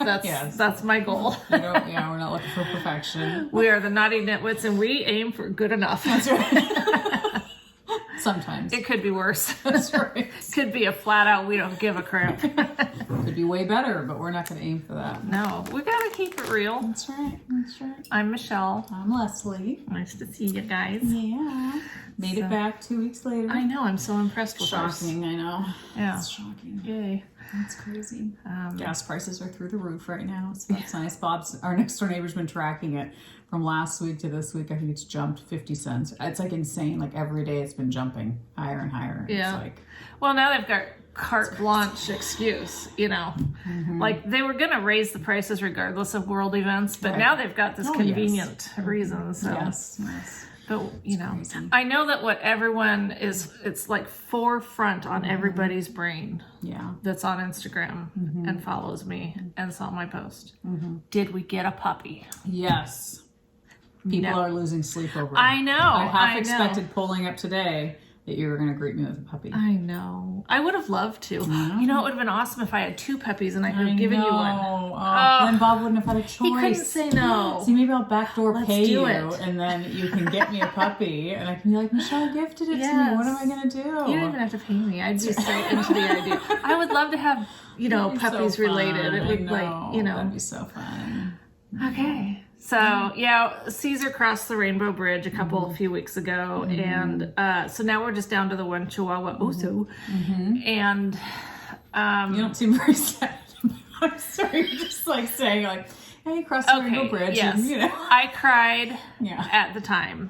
That's my goal. We're not looking for perfection. We are the Knotty Nitwits, and we aim for good enough. That's right. Sometimes. It could be worse. That's right. Could be a flat out, we don't give a crap. Could be way better, but we're not going to aim for that. No, we got to keep it real. That's right. That's right. I'm Michelle. I'm Leslie. Nice to see you guys. Yeah. Made it back 2 weeks later. I know. I'm so impressed with us. Shocking, I know. Yeah. It's shocking. Yay. That's crazy. Gas prices are through the roof right now. So that's nice. Our next door neighbor's been tracking it from last week to this week. I think it's jumped 50 cents. It's like insane. Like every day it's been jumping higher and higher. Yeah. It's like, well, now they've got carte blanche excuse, like they were going to raise the prices regardless of world events, but now they've got this convenient reason. So yes. But, I know that what everyone it's like forefront on everybody's brain that's on Instagram and follows me and saw my post. Did we get a puppy? Yes. People are losing sleep over it. I know. I half expected pulling up today that you were going to greet me with a puppy. I know. I would have loved to. It would have been awesome if I had 2 puppies and I could have given you one. Then Bob wouldn't have had a choice. He couldn't say no. See, maybe I'll backdoor pay you, it. and then you can get me a puppy, and I can be like, Michelle gifted it to me. What am I going to do? You don't even have to pay me. I'd be straight into the idea. I would love to have, puppies related. It would That'd be so fun. Okay. So, Caesar crossed the Rainbow Bridge a few weeks ago, and so now we're just down to the one Chihuahua Oso, and you don't seem very sad. I'm sorry, you're just like saying like, hey, crossed the Rainbow Bridge. Yes. And, I cried at the time.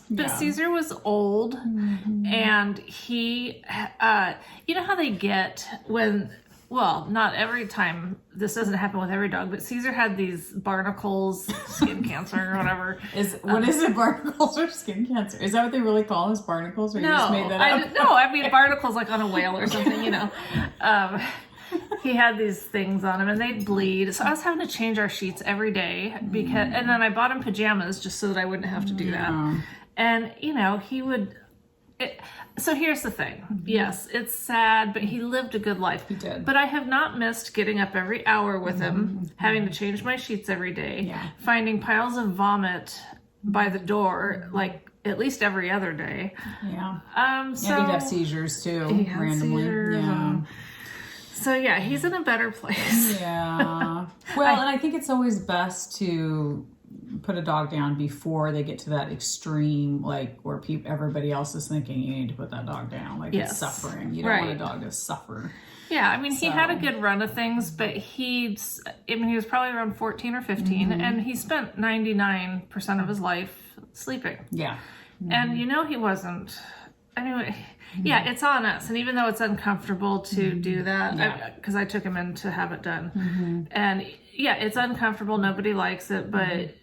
But Caesar was old, and he, you know how they get when... Well, not every time. This doesn't happen with every dog, but Caesar had these barnacles, skin cancer or whatever. What is it, barnacles or skin cancer? Is that what they really call us, barnacles? Or you just made that up? I mean barnacles like on a whale or something, He had these things on him and they'd bleed. So I was having to change our sheets every day and then I bought him pajamas just so that I wouldn't have to do that. And, he would... So here's the thing. Yes, it's sad, but he lived a good life. He did. But I have not missed getting up every hour with him, having to change my sheets every day, finding piles of vomit by the door, like at least every other day. And he'd have seizures too, randomly. Seizures, so he's in a better place. Well, and I think it's always best to put a dog down before they get to that extreme, like where everybody else is thinking you need to put that dog down, like it's suffering. You don't want a dog to suffer. He had a good run of things, but he was probably around 14 or 15, and he spent 99% of his life sleeping. And he wasn't. Anyway, it's on us, and even though it's uncomfortable to do that, because I took him in to have it done, and it's uncomfortable. Nobody likes it, but.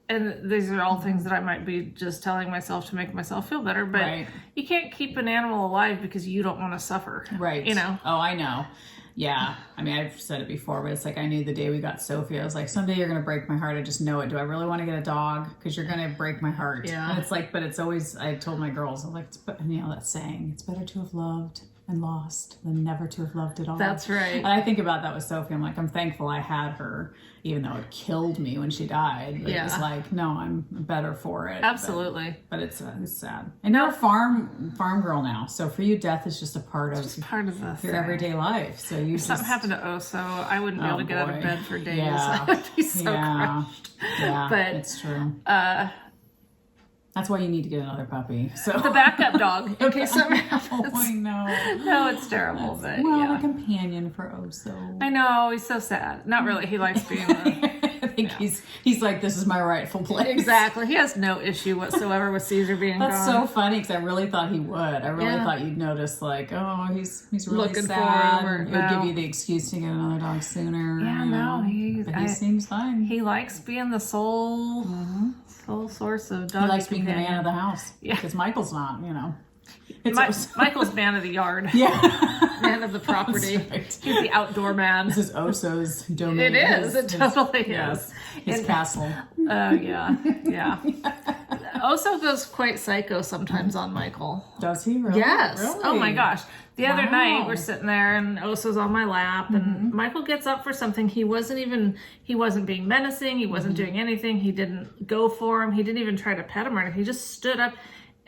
And these are all things that I might be just telling myself to make myself feel better. But you can't keep an animal alive because you don't want to suffer. Right. Oh, I know. Yeah. I mean, I've said it before, but it's like I knew the day we got Sophie, I was like, someday you're going to break my heart. I just know it. Do I really want to get a dog? Because you're going to break my heart. And it's like, but it's always, I told my girls, I'm like, that saying, it's better to have loved and lost than never to have loved at all. That's right. And I think about that with Sophie. I'm like, I'm thankful I had her, even though it killed me when she died. But it was like, no, I'm better for it. Absolutely. But it's sad. And you're a farm girl now, so for you, death is just a part of your everyday life. So if something happened to Oso, I wouldn't be able to get out of bed for days. I'd be so crushed. But it's true. That's why you need to get another puppy. So the backup dog, in case something happens. I know. No, it's terrible, but a companion for Oso. I know, he's so sad. Not really. He likes being I think he's like, this is my rightful place. Exactly. He has no issue whatsoever with Caesar being gone. That's so funny because I really thought he would. I really thought you'd notice, like, oh, he's really looking sad. For him. It would give you the excuse to get another dog sooner. He seems fine. He likes being the sole source of dog. He likes being the man of the house. Because Michael's not, Michael's man of the yard. Yeah. Man of the property. Right. He's the outdoor man. This is Oso's domain. It is. It totally is. His castle. Oh, yeah. Yeah. Oso goes quite psycho sometimes on Michael. Does he really? Yes. Really? Oh my gosh. The other night we're sitting there and Oso's on my lap and Michael gets up for something. He wasn't being menacing. He wasn't doing anything. He didn't go for him. He didn't even try to pet him or anything. He just stood up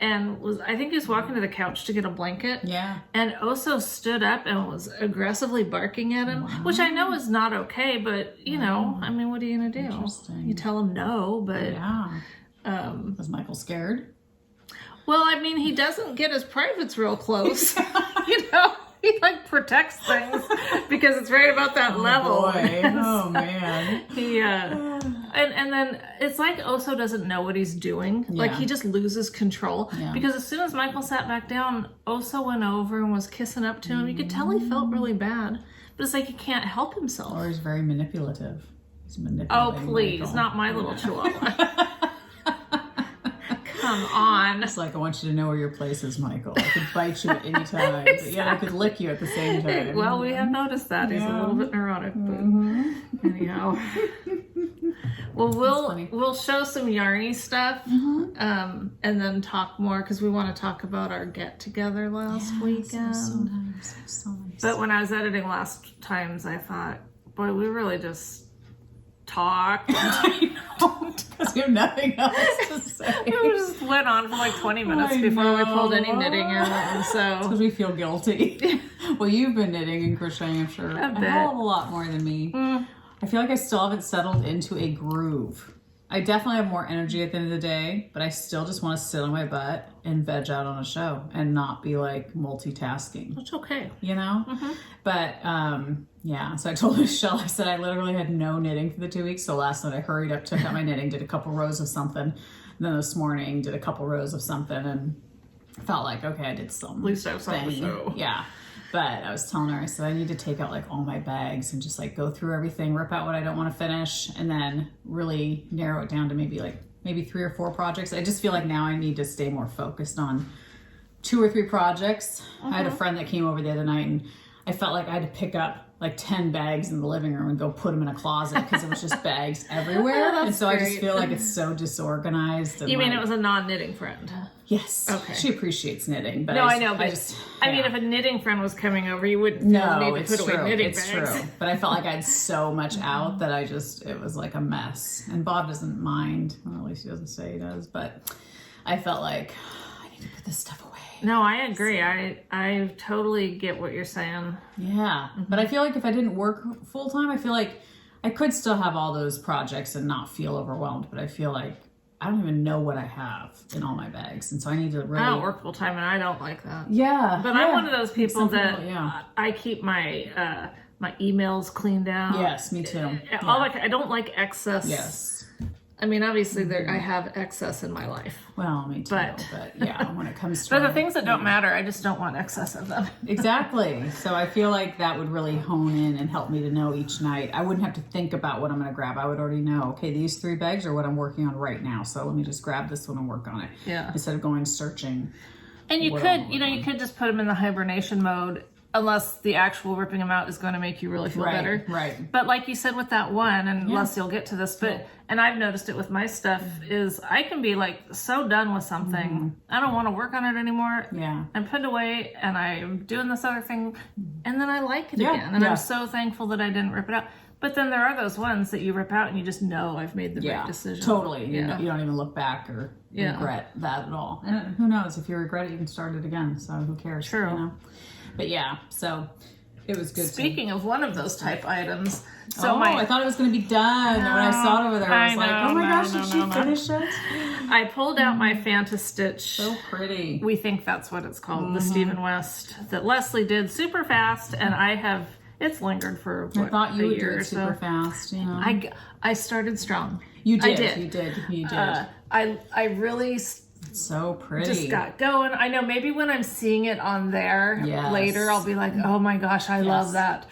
and I think he was walking to the couch to get a blanket. Yeah. And Oso stood up and was aggressively barking at him, which I know is not okay, but you know, I mean, what are you going to do? Interesting. You tell him no, but... Yeah. Was Michael scared? Well, I mean, he doesn't get his privates real close. You know, he like protects things because it's right about that level. Boy. Oh man. He and then it's like Oso doesn't know what he's doing. Yeah. Like he just loses control. Yeah. Because as soon as Michael sat back down, Oso went over and was kissing up to him. You could tell he felt really bad. But it's like he can't help himself. Or he's very manipulative. He's manipulating. Oh, please, Michael. not my little chihuahua. Come on. It's like, I want you to know where your place is, Michael. I could bite you at any time, but yet I could lick you at the same time. Well, we have noticed that. He's a little bit neurotic, but anyhow. Well, we'll show some yarny stuff and then talk more because we want to talk about our get-together last weekend. So nice. So nice. But when I was editing last times, I thought, boy, we really just talked. Because we have nothing else to say. We just went on for like 20 minutes before we pulled any knitting in. And so because we feel guilty. Well, you've been knitting and crocheting, I'm sure, a hell of a lot more than me. I feel like I still haven't settled into a groove. I definitely have more energy at the end of the day, but I still just want to sit on my butt and veg out on a show and not be like multitasking. That's okay. You know? But yeah, so I told Michelle, I said I literally had no knitting for the 2 weeks. So last night I hurried up, took out my knitting, did a couple rows of something. And then this morning did a couple rows of something and felt like, okay, I did something. At least I have something to show. Yeah. But I was telling her, I said, I need to take out like all my bags and just like go through everything, rip out what I don't want to finish, and then really narrow it down to maybe 3 or 4 projects. I just feel like now I need to stay more focused on 2 or 3 projects. I had a friend that came over the other night and I felt like I had to pick up like 10 bags in the living room and go put them in a closet because it was just bags everywhere. And so great. I just feel like it's so disorganized. And you mean it was a non-knitting friend? Yes. Okay. She appreciates knitting, but no, I know. But I mean, if a knitting friend was coming over, you wouldn't need to put away knitting bags. It's true. But I felt like I had so much out that it was like a mess. And Bob doesn't mind. Well, at least he doesn't say he does. But I felt like I need to put this stuff away. No, I agree. I totally get what you're saying. Yeah. But I feel like if I didn't work full time, I feel like I could still have all those projects and not feel overwhelmed. But I feel like I don't even know what I have in all my bags. And so I need to really... I don't work full time and I don't like that. Yeah. But I'm one of those people that I keep my my emails cleaned out. Yes, me too. I don't like excess. Yes. I mean, obviously, I have excess in my life. Well, me too. But yeah, when it comes to... But the things that don't matter, I just don't want excess of them. Exactly. So I feel like that would really hone in and help me to know each night. I wouldn't have to think about what I'm going to grab. I would already know, okay, these 3 bags are what I'm working on right now. So let me just grab this one and work on it. Yeah. Instead of going searching. And you could just put them in the hibernation mode. Unless the actual ripping them out is going to make you really feel better. Right. But like you said with that one, and unless you'll get to this, and I've noticed it with my stuff, is I can be like so done with something. I don't want to work on it anymore. Yeah. I'm put away and I'm doing this other thing and then I like it again. And I'm so thankful that I didn't rip it out. But then there are those ones that you rip out and you just know I've made the right decision. Totally. You don't even look back or regret that at all. And who knows, if you regret it, you can start it again. So who cares? True. You know? But yeah, so it was good. Speaking of one of those type items, I thought it was going to be done. And when I saw it over there, I was like, oh my gosh, did she finish it? I pulled out my Fantastitch. So pretty. We think that's what it's called, the Stephen West that Leslie did super fast, and it's lingered for I thought you would do it super fast. You know? I started strong. You did. I did. You did. I really... So pretty. Just got going. I know maybe when I'm seeing it on there later, I'll be like, oh my gosh, I love that.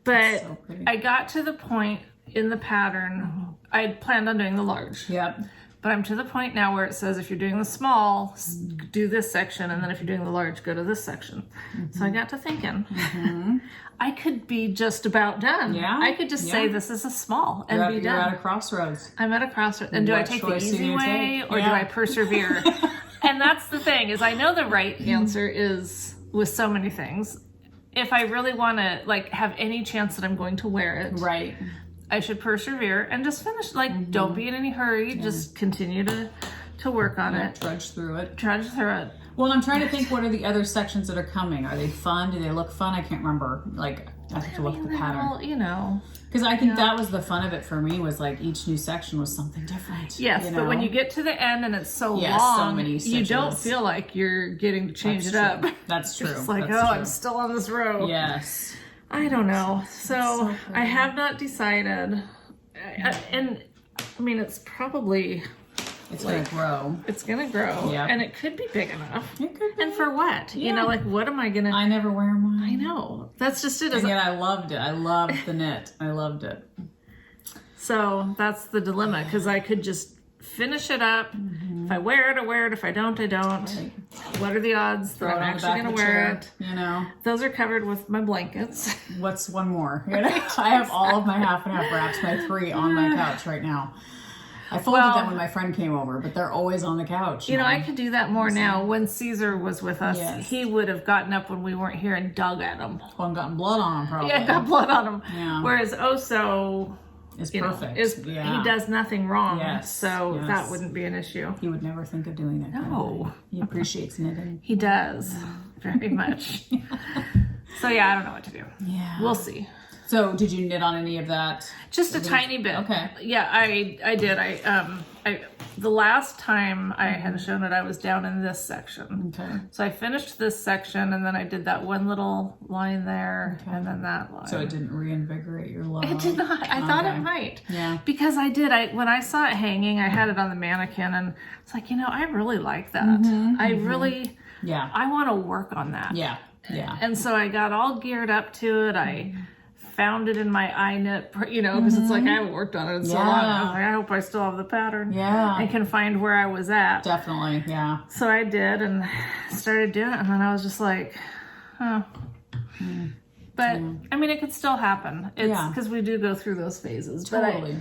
But so I got to the point in the pattern, I had planned on doing the large. Yep. But I'm to the point now where it says if you're doing the small, do this section, and then if you're doing the large, go to this section. So I got to thinking, I could be just about done. Yeah. I could just say this is a small and be done. You're at a crossroads. I'm at a crossroads. And do I take the easy way or do I persevere? And that's the thing, is I know the right answer is with so many things. If I really want to like have any chance that I'm going to wear it, right, I should persevere and just finish. Like, don't be in any hurry. Just continue to work on it. Trudge through it. Well, I'm trying to think, what are the other sections that are coming? Are they fun? Do they look fun? I can't remember. Like, I have to look at the pattern. All, you know. Because I think that was the fun of it for me, was like each new section was something different. Yes, but when you get to the end and it's so long, so many you don't feel like you're getting to change it up. That's true. It's like, I'm still on this row. Yes. I don't know. So I have not decided. And I mean, it's probably... It's going to grow. It's going to grow. Yep. And it could be big enough. It could be. And for what? Yeah. You know, like, what am I going to... I never wear mine. I know. That's just it. And yet I loved it. I loved the knit. I loved it. So that's the dilemma, because I could just finish it up. If I wear it, I wear it. If I don't, I don't. Right. What are the odds that I'm actually going to wear it? You know. Those are covered with my blankets. What's one more? You know? I have all of my half and half wraps, my 3 on my couch right now. I folded them when my friend came over, but they're always on the couch. You know, I could do that more now. When Caesar was with us, he would have gotten up when we weren't here and dug at them. Well, and gotten blood on them, probably. Yeah, got blood on them. Yeah. Whereas Oso is perfect. He does nothing wrong. Yes. So that wouldn't be an issue. He would never think of doing that. No. He appreciates knitting. He does. Very much. So yeah, I don't know what to do. Yeah. We'll see. So did you knit on any of that? Just a tiny bit. Okay. Yeah, I did. I the last time I had shown it, I was down in this section. Okay. So I finished this section, and then I did that one little line there, and then that line. So it didn't reinvigorate your love? It did not. I thought it might. Yeah. Because I did. When I saw it hanging, I had it on the mannequin, and it's like, I really like that. I really. Yeah. I want to work on that. Yeah. Yeah. And so I got all geared up to it. I found it in my iKnit, because it's like I haven't worked on it in so long. I was like, I hope I still have the pattern. Yeah. I can find where I was at. Definitely, yeah. So I did and started doing it, and then I was just like, But, I mean, it could still happen. It's because we do go through those phases. Totally.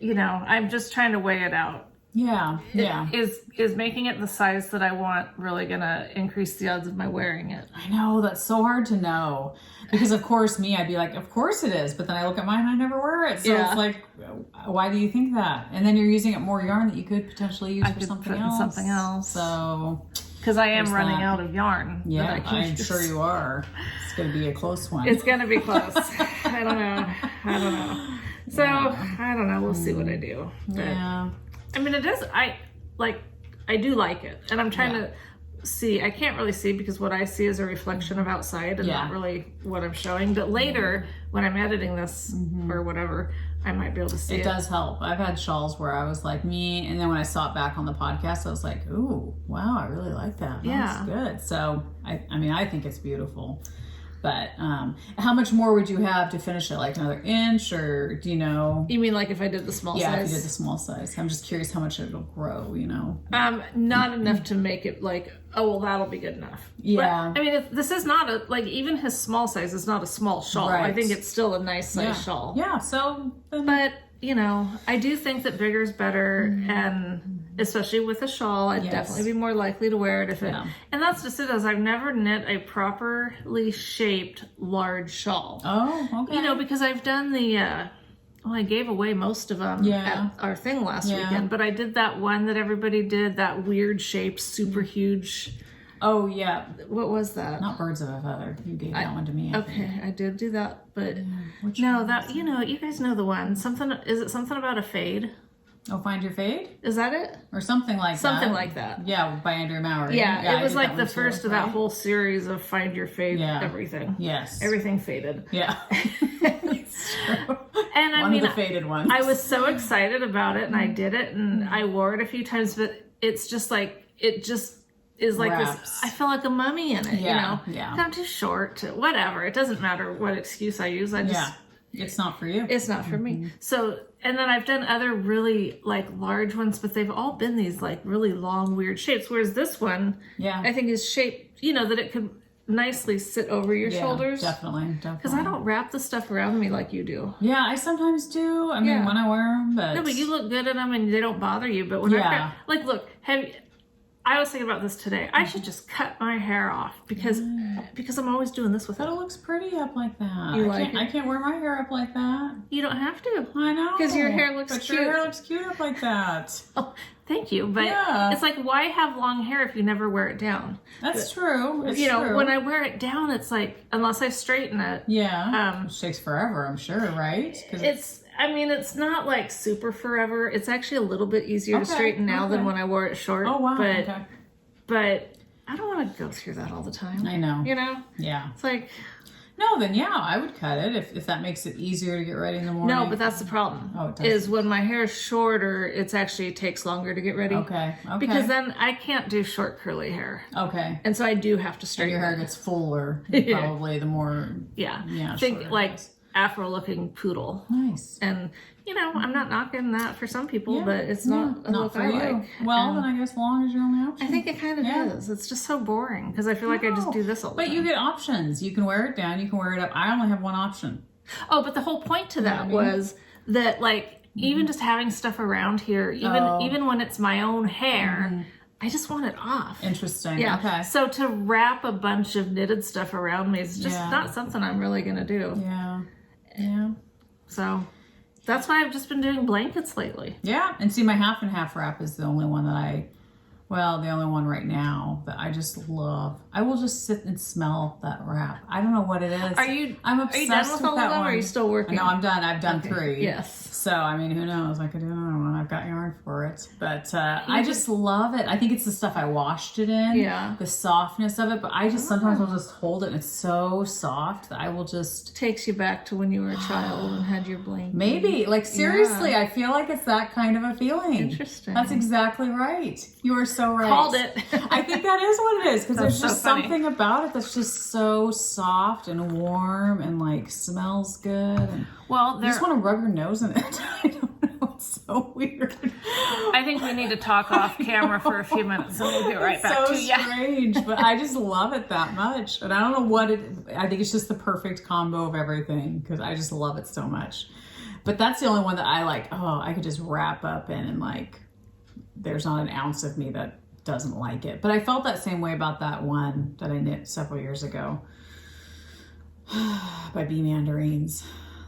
But I'm just trying to weigh it out. Yeah, yeah. Is making it the size that I want really going to increase the odds of my wearing it? I know, that's so hard to know. Because, of course, I'd be like, of course it is. But then I look at mine and I never wear it. So it's like, why do you think that? And then you're using up more yarn that you could potentially use for something else. So... Because I am running out of yarn. Yeah, I'm sure you are. It's going to be a close one. It's going to be close. I don't know. So, I don't know. We'll see what I do. But, I mean, it is, I do like it. And I'm trying to see, I can't really see because what I see is a reflection of outside and not really what I'm showing. But later, when I'm editing this or whatever, I might be able to see it. It does help. I've had shawls where I was like me, and then when I saw it back on the podcast, I was like, ooh, wow, I really like that. That's good. So, I mean, I think it's beautiful. But how much more would you have to finish it? Like another inch, or do you know? You mean like if I did the small size? Yeah, if you did the small size. I'm just curious how much it'll grow, Not enough to make it like, oh, well, that'll be good enough. Yeah. But, I mean, this is not even his small size is not a small shawl. Right. I think it's still a nice size shawl. Yeah, so. But, I do think that bigger is better, and especially with a shawl, I'd definitely be more likely to wear it and that's just it, as I've never knit a properly shaped large shawl. Oh, okay. Because I've done the, I gave away most of them at our thing last weekend, but I did that one that everybody did, that weird shaped, super huge. Oh, yeah. What was that? Not Birds of a Feather. You gave that one to me. I did do that, but no, that, you guys know the one. Is it something about a fade? Oh, Find Your Fade? Is that it? Or something like that. Something like that. Yeah, by Andrea Mowry. Yeah, it was like the first of that whole series of Find Your Fade everything. Yes. Everything faded. Yeah. It's true. And one of the faded ones. I was so excited about it, and I did it, and I wore it a few times, but it's just like, is like this, I feel like a mummy in it, Yeah. I'm too short, whatever. It doesn't matter what excuse I use. it's not for you. It's not for me. So, and then I've done other really like large ones, but they've all been these like really long, weird shapes. Whereas this one, I think is shaped, that it could nicely sit over your shoulders. Definitely. Because I don't wrap the stuff around me like you do. Yeah, I sometimes do. I mean, when I wear them, but... No, but you look good in them and they don't bother you. But when look, I was thinking about this today. I should just cut my hair off because I'm always doing this with it. But it looks pretty up like that. I can't wear my hair up like that. You don't have to. I know. Because your hair looks cute. Your hair looks cute up like that. Oh, thank you. But it's like, why have long hair if you never wear it down? That's true. It's true. When I wear it down, it's like, unless I straighten it. Yeah. It takes forever, I'm sure, right? It's not like super forever. It's actually a little bit easier to straighten now than when I wore it short. Oh, wow. But I don't want to go through that all the time. I know. Yeah. It's like... No, then I would cut it if that makes it easier to get ready in the morning. No, but that's the problem. Oh, it does. Is when my hair is shorter, it takes longer to get ready. Okay. Because then I can't do short curly hair. Okay. And so I do have to straighten. And your hair gets fuller, probably the more. Yeah. Think like Afro-looking poodle. Nice. And I'm not knocking that for some people, but it's not a look for I you. like. Well, then I guess long is your only option. I think it kind of is. It's just so boring because I feel like I just do this all the time. But you get options. You can wear it down. You can wear it up. I only have one option. Oh, but the whole point to that was that even just having stuff around here, even when it's my own hair, I just want it off. Interesting. Yeah. Okay. So to wrap a bunch of knitted stuff around me is just not something I'm really going to do. Yeah. Yeah. So that's why I've just been doing blankets lately. Yeah. And see, my half and half wrap is the only one that the only one right now that I just love. I will just sit and smell that wrap. I don't know what it is. I'm obsessed are you done with all of them, or are you still working? No, I'm done. I've done 3. Yes. So, I mean, who knows? I could do another one. I've got yarn for it. But I just love it. I think it's the stuff I washed it in. Yeah. The softness of it. But I just sometimes will just hold it and it's so soft that I will just... Takes you back to when you were a child and had your blanket. Maybe. Like, seriously, I feel like it's that kind of a feeling. Interesting. That's exactly right. You are so right. Called it. I think that is what it is. Because there's just something about it that's just so soft and warm and like smells good. And you just want to rub your nose in it. I don't know. It's so weird. I think we need to talk off camera for a few minutes and we'll get right back to you. It's so strange, but I just love it that much. And I don't know what I think it's just the perfect combo of everything because I just love it so much. But that's the only one that I like, I could just wrap up in and like, there's not an ounce of me that doesn't like it. But I felt that same way about that one that I knit several years ago by Bee Mandarines.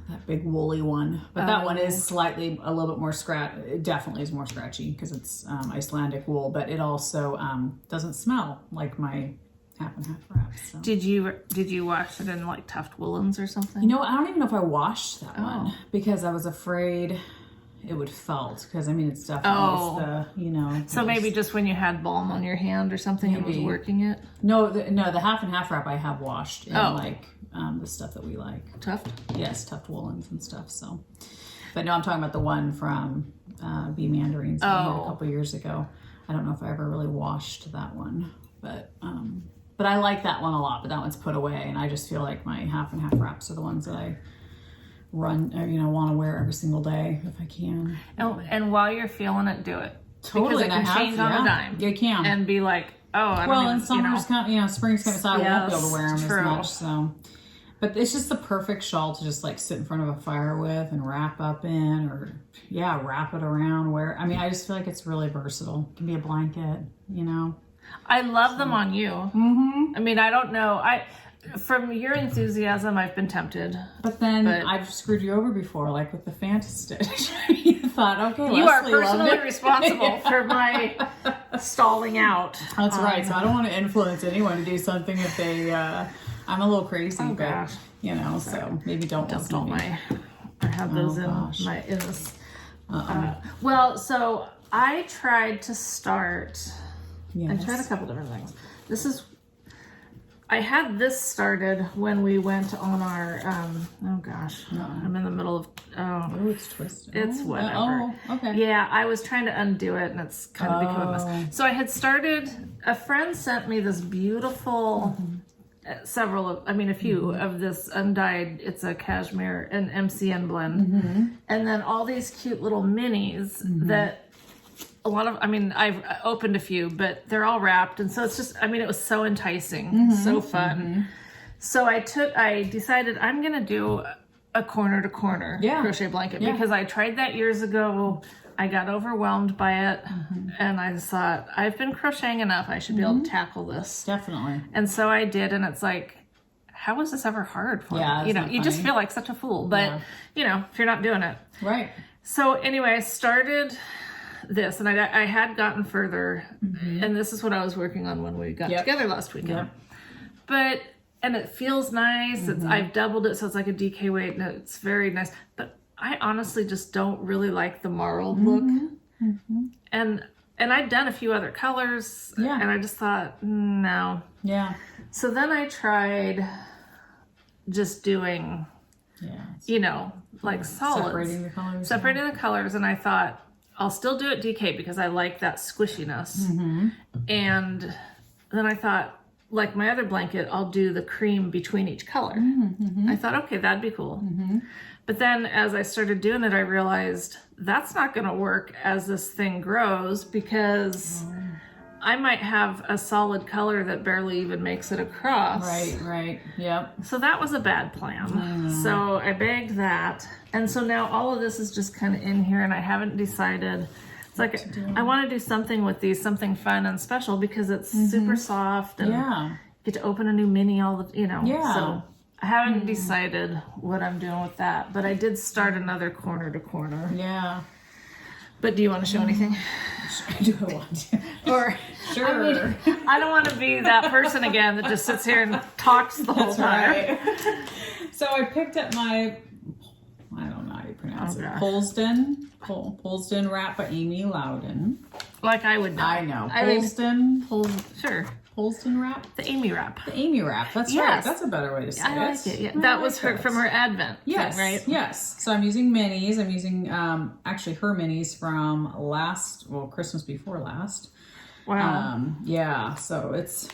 That big woolly one. But that one is slightly a little bit more it definitely is more scratchy because it's Icelandic wool, but it also doesn't smell like my half and half wrap. So. Did you wash it in like Tuft Woolens or something? You know, I don't even know if I washed that one because I was afraid it would felt because I mean it's definitely So maybe just when you had balm on your hand or something, it was working it. No, the half and half wrap I have washed in the stuff that we like. Tuft? Yes, Tuft Woolens and stuff. So, but no, I'm talking about the one from Bee Mandarines a couple years ago. I don't know if I ever really washed that one, but I like that one a lot. But that one's put away, and I just feel like my half and half wraps are the ones that I want to wear every single day if I can. And while you're feeling it, do it. Totally, because it can change on a dime. You can, and be like, I don't and summer's coming, spring's coming, so I won't be able to wear them as much. So, but it's just the perfect shawl to just like sit in front of a fire with and wrap up in, or wrap it around. I just feel like it's really versatile. It can be a blanket, I love them on you. Mm-hmm. I mean, I don't know. From your enthusiasm, I've been tempted. But then I've screwed you over before, like with the Fanta stitch. You thought, okay, you are personally responsible for my stalling out. That's right. So I don't want to influence anyone to do something if they. I'm a little crazy, but so maybe don't listen to me. I have those in this. Well, so I tried to start. Yes. I tried a couple different things. I had this started when we went on our, I'm in the middle of, it's twisted. It's whatever. Okay. Yeah, I was trying to undo it and it's kind of become a mess. So I had started, a friend sent me this beautiful a few of this undyed, it's a cashmere and MCN blend. And then all these cute little minis that a lot of, I've opened a few, but they're all wrapped. And so it's just, it was so enticing, so fun. So I decided I'm going to do a corner to corner crochet blanket because I tried that years ago. I got overwhelmed by it and I just thought, I've been crocheting enough. I should be able to tackle this. Definitely. And so I did, and it's like, how is this ever hard for me? You just feel like such a fool, but if you're not doing it. Right. So anyway, I started this and I had gotten further and this is what I was working on when we got together last weekend. And it feels nice. I've doubled it, so it's like a DK weight and it's very nice. But I honestly just don't really like the marled look. And I'd done a few other colors and I just thought, no. Yeah. So then I tried just doing, like solids. Separating the colors. And I thought, I'll still do it DK because I like that squishiness. And then I thought, like my other blanket, I'll do the cream between each color. I thought, okay, that'd be cool. But then as I started doing it, I realized that's not going to work as this thing grows because I might have a solid color that barely even makes it across. Right. Yep. So that was a bad plan. So I bagged that. And so now all of this is just kind of in here and I haven't decided. It's like I want to do something with these, something fun and special because it's super soft and you get to open a new mini all the, So I haven't decided what I'm doing with that, but I did start another corner to corner. Yeah. But do you want to show anything? Do I want to? Or sure. I don't want to be that person again that just sits here and talks the whole time. Right. So I picked up my, I don't know how you pronounce it, Polsden wrap by Amy Loudon. Like I would know. I know. Sure. Polsden wrap? The Amy wrap. The Amy wrap. That's right. That's a better way to say it. I like it. Yeah. That was from her Advent. Yes. Thing, right? Yes. So I'm using minis. I'm using actually her minis from Christmas before last. Wow. So it's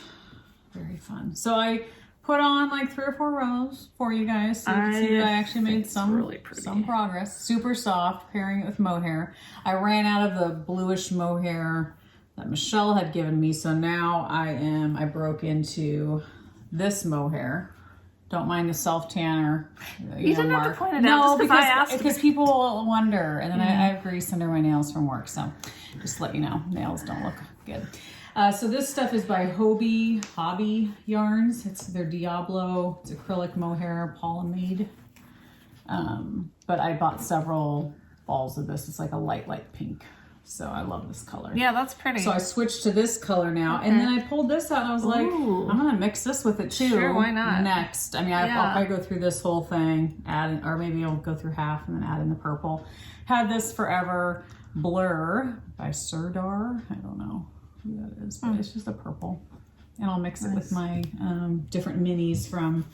very fun. So I put on like 3 or 4 rows for you guys. So you can see that I actually made some progress. Super soft, pairing it with mohair. I ran out of the bluish mohair that Michelle had given me, so now I broke into this mohair. Don't mind the self tanner. You didn't have to point it out just because I asked. Because people wonder, and then I have grease under my nails from work, so just to let you know, nails don't look good. So this stuff is by Hobby Yarns. It's their Diablo. It's acrylic mohair polyamide. But I bought several balls of this. It's like a light pink. So I love this color. Yeah, that's pretty. So I switched to this color now. And then I pulled this out and I was like, I'm going to mix this with it too. Sure, why not? Next. I'll probably go through this whole thing, or maybe I'll go through half and then add in the purple. Had this Forever Blur by Serdar. I don't know who that is, but it's just a purple. And I'll mix it with my different minis from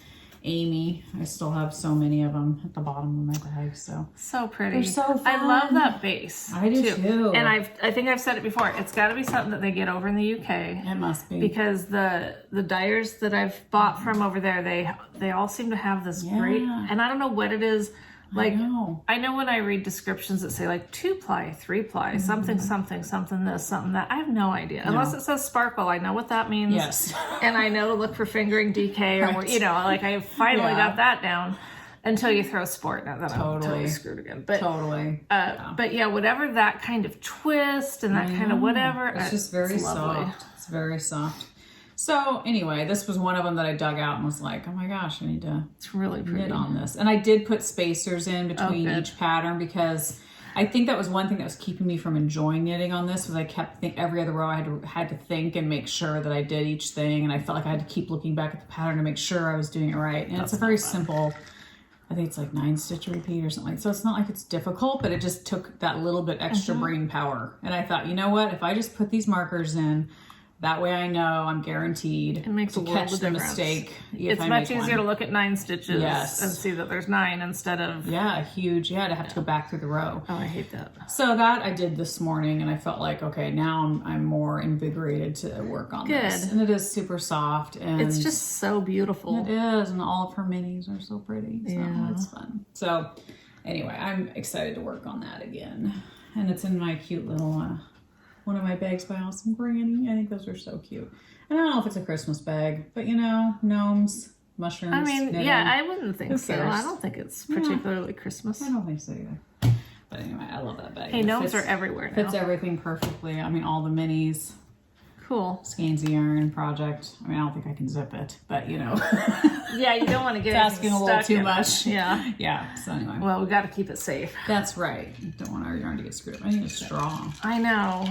Amy. I still have so many of them at the bottom of my bag. So pretty. They're so fun. I love that base. I do too. And I think I've said it before. It's got to be something that they get over in the UK. It must be, because the dyers that I've bought from over there, they all seem to have this great. And I don't know what it is. Like I know when I read descriptions that say like 2-ply, 3-ply, something this, something that. I have no idea. Unless it says sparkle, I know what that means. Yes. And I know to look for fingering DK or like I finally got that down. Until you throw sport in it, then I'm totally screwed again. But but whatever that kind of twist and that kind of whatever. It's just very soft. It's very soft. So anyway, this was one of them that I dug out and was like, oh my gosh, I need to knit on this. And I did put spacers in between each pattern because I think that was one thing that was keeping me from enjoying knitting on this was I kept every other row I had to think and make sure that I did each thing. And I felt like I had to keep looking back at the pattern to make sure I was doing it right. And it's a very simple, I think it's like 9-stitch repeat or something. So it's not like it's difficult, but it just took that little bit extra brain power. And I thought, you know what, if I just put these markers in That way I know I'm guaranteed it makes to a world catch of the difference. mistake. It's much easier to look at 9 stitches and see that there's 9 instead of... Yeah, huge. Yeah, to have to go back through the row. Oh, I hate that. So that I did this morning, and I felt like, okay, now I'm more invigorated to work on this. And it is super soft. And it's just so beautiful. It is, and all of her minis are so pretty. So it's fun. So anyway, I'm excited to work on that again. And it's in my cute little... one of my bags by Awesome Granny. I think those are so cute. And I don't know if it's a Christmas bag, but gnomes, mushrooms. I mean, knitting. I wouldn't think so. cares? I don't think it's particularly Christmas. I don't think so either. But anyway, I love that bag. Hey, gnomes are everywhere now. Fits everything perfectly. I mean, all the minis. Cool. Scansy yarn project. I mean, I don't think I can zip it, but Yeah, you don't want to get it's asking a little too much. Yeah. Yeah. So anyway. Well, we got to keep it safe. That's right. Don't want our yarn to get screwed up. I need a straw. I know.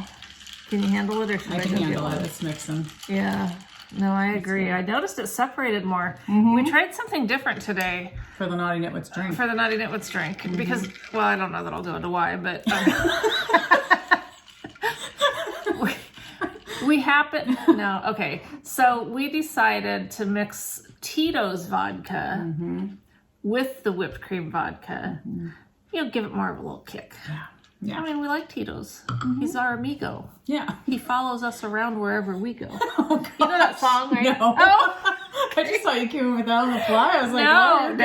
Can you handle it, or should I can handle it. It's mixing. Yeah. No, I agree. I noticed it separated more. We tried something different today. For the Knotty Knitwits drink. For the Knotty Knitwits drink. Because, well, I don't know that I'll go into why, but... we happen... No, okay. So we decided to mix Tito's vodka with the whipped cream vodka. Give it more of a little kick. Yeah. I mean, we like Tito's. He's our amigo. Yeah. He follows us around wherever we go. Oh, you know that song, right? No. Oh! I just saw you came in with that on the fly. I was like, no.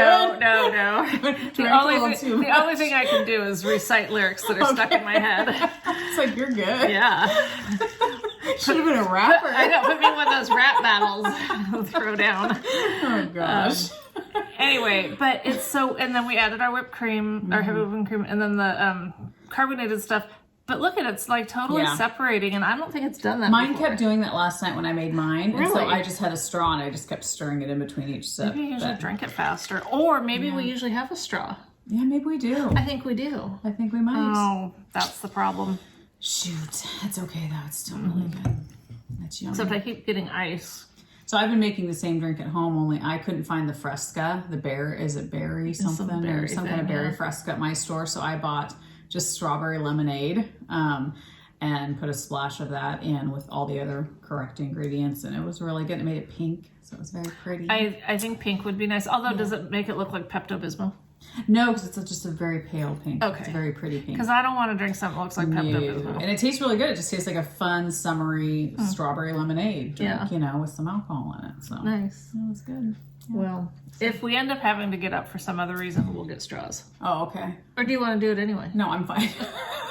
The only thing I can do is recite lyrics that are stuck in my head. It's like, you're good. Yeah. Should have been a rapper. I know, put me in one of those rap battles. I'll throw down. Oh, gosh. Anyway, but it's so, and then we added our whipped cream, our heavy whipping cream, and then the carbonated stuff. But look at it, it's like totally separating, and I don't think it's done that Mine before. kept doing that last night when I made mine. Really? And so I just had a straw, and I just kept stirring it in between each sip. Maybe you usually drink it faster. Or maybe we usually have a straw. Yeah, maybe we do. I think we do. I think we might. Oh, that's the problem. Shoot. It's okay, though. It's still really good. That's yummy. Except I keep getting ice. So I've been making the same drink at home, only I couldn't find the Fresca, the bear, is it berry something? Or some kind of berry Fresca at my store. So I bought just strawberry lemonade and put a splash of that in with all the other correct ingredients. And it was really good. It made it pink, so it was very pretty. I think pink would be nice. Although, does it make it look like Pepto-Bismol? No, because it's just a very pale pink. Okay. It's a very pretty pink. Because I don't want to drink something that looks like Pepto-Bismol. And it tastes really good. It just tastes like a fun, summery strawberry lemonade drink, with some alcohol in it. So nice. It was good. Yeah. Well, if we end up having to get up for some other reason, we'll get straws. Oh, okay. Or do you want to do it anyway? No, I'm fine.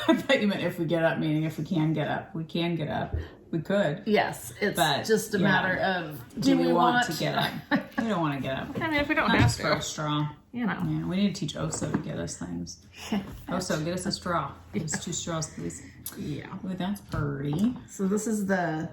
I thought you meant if we get up, meaning if we can get up. We can get up. We could. Yes, it's just a matter of do we want to get up? We don't want to get up. I mean, if we don't have to. For a straw. Yeah, we need to teach Oso to get us things. Oso, get us a straw. Give us 2 straws, please. Yeah. Ooh, that's pretty. So this is the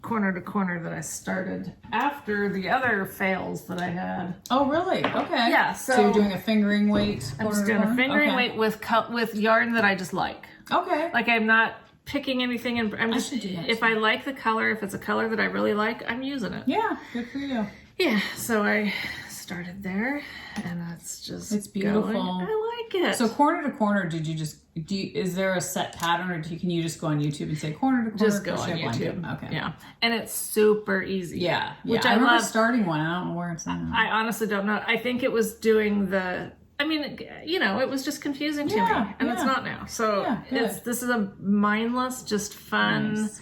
corner to corner that I started after the other fails that I had. Oh, really? Okay. Yeah. So you're doing a fingering weight. I'm just doing a fingering weight with yarn that I just like. Okay. Like I'm not picking anything, and I'm just if I like the color, if it's a color that I really like, I'm using it. Yeah. Good for you. Yeah. So I started there, and it's beautiful. I like it. So corner to corner, is there a set pattern, or can you just go on YouTube and say corner to corner? Just go on YouTube. Blanket? Okay. Yeah, and it's super easy. Yeah. Which I remember love. Starting one. I don't know where it's at. I honestly don't know. I think it was doing the. I mean, it was just confusing to me, and it's not now. So this is a mindless, just fun. Nice.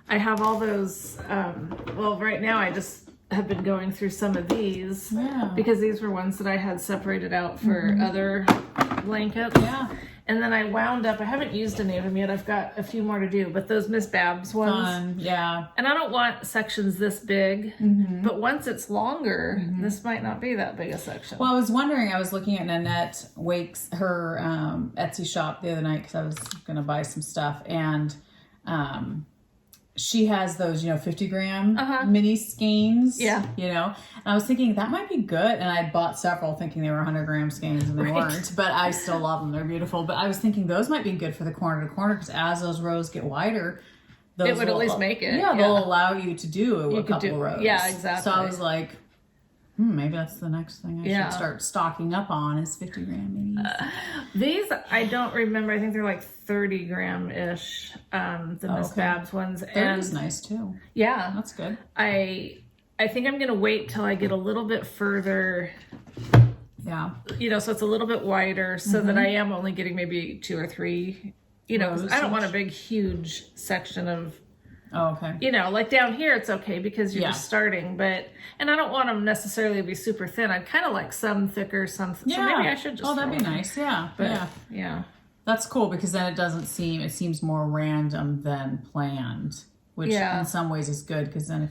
I have all those. Right now I just have been going through some of these because these were ones that I had separated out for other blankets. Yeah. And then I wound up, I haven't used any of them yet. I've got a few more to do, but those Miss Babs ones. Fun, yeah. And I don't want sections this big, but once it's longer, this might not be that big a section. Well, I was wondering, I was looking at Nanette Wake's, her Etsy shop the other night because I was going to buy some stuff, and she has those, 50-gram mini skeins. Yeah. And I was thinking that might be good. And I bought several thinking they were 100-gram skeins, and they weren't. But I still love them. They're beautiful. But I was thinking those might be good for the corner to corner because as those rows get wider, it would at least make it. Yeah, they'll allow you to do a couple rows. Yeah, exactly. So I was like, Maybe that's the next thing I should start stocking up on is 50 gram minis. These, I don't remember. I think they're like 30 gram-ish, the Miss Babs ones. 30 is nice too. Yeah. That's good. I think I'm going to wait till I get a little bit further. Yeah. You know, so it's a little bit wider so that I am only getting maybe 2 or 3. You know, 'cause I don't want a big, huge section of... Oh, okay. You know, like down here, it's okay because you're just starting, and I don't want them necessarily to be super thin. I'd kind of like some thicker, some, so maybe I should just. Oh, that'd be nice. Yeah. But, yeah. That's cool because then it seems more random than planned, which in some ways is good because then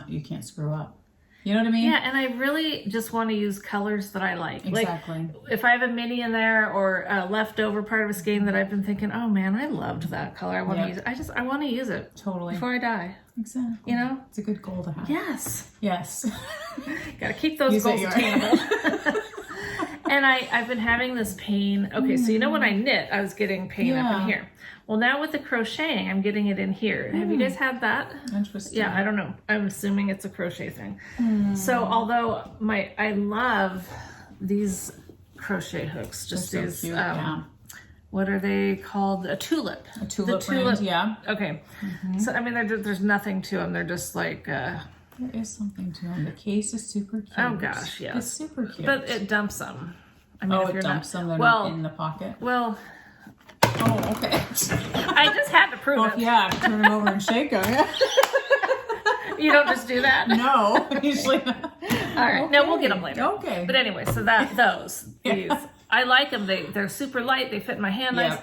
you can't screw up. You know what I mean? Yeah, and I really just want to use colors that I like. Exactly. Like, if I have a mini in there or a leftover part of a skein that I've been thinking, oh man, I loved that color. I want to use it. I want to use it. Totally. Before I die. Exactly. You know? It's a good goal to have. Yes. Yes. Got to keep those goals attainable. And I've been having this pain. Okay, so you know when I knit, I was getting pain up in here. Well, now with the crocheting, I'm getting it in here. Have you guys had that? Interesting. Yeah, I don't know. I'm assuming it's a crochet thing. So although I love these crochet hooks, just They're these, so cute, what are they called? A tulip. A tulip brand, yeah. Okay. So, I mean, there's nothing to them. They're just like... there is something to them. The case is super cute. Oh, gosh, yes. It's super cute. But it dumps them. I mean, it dumps them. They're not in the pocket? Well... Oh, okay. I just had to prove it. Yeah, turn them over and shake them. Yeah. You don't just do that? No, usually not. All right. Okay. No, we'll get them later. Okay. But anyway, so these, I like them. They're super light. They fit in my hand nice.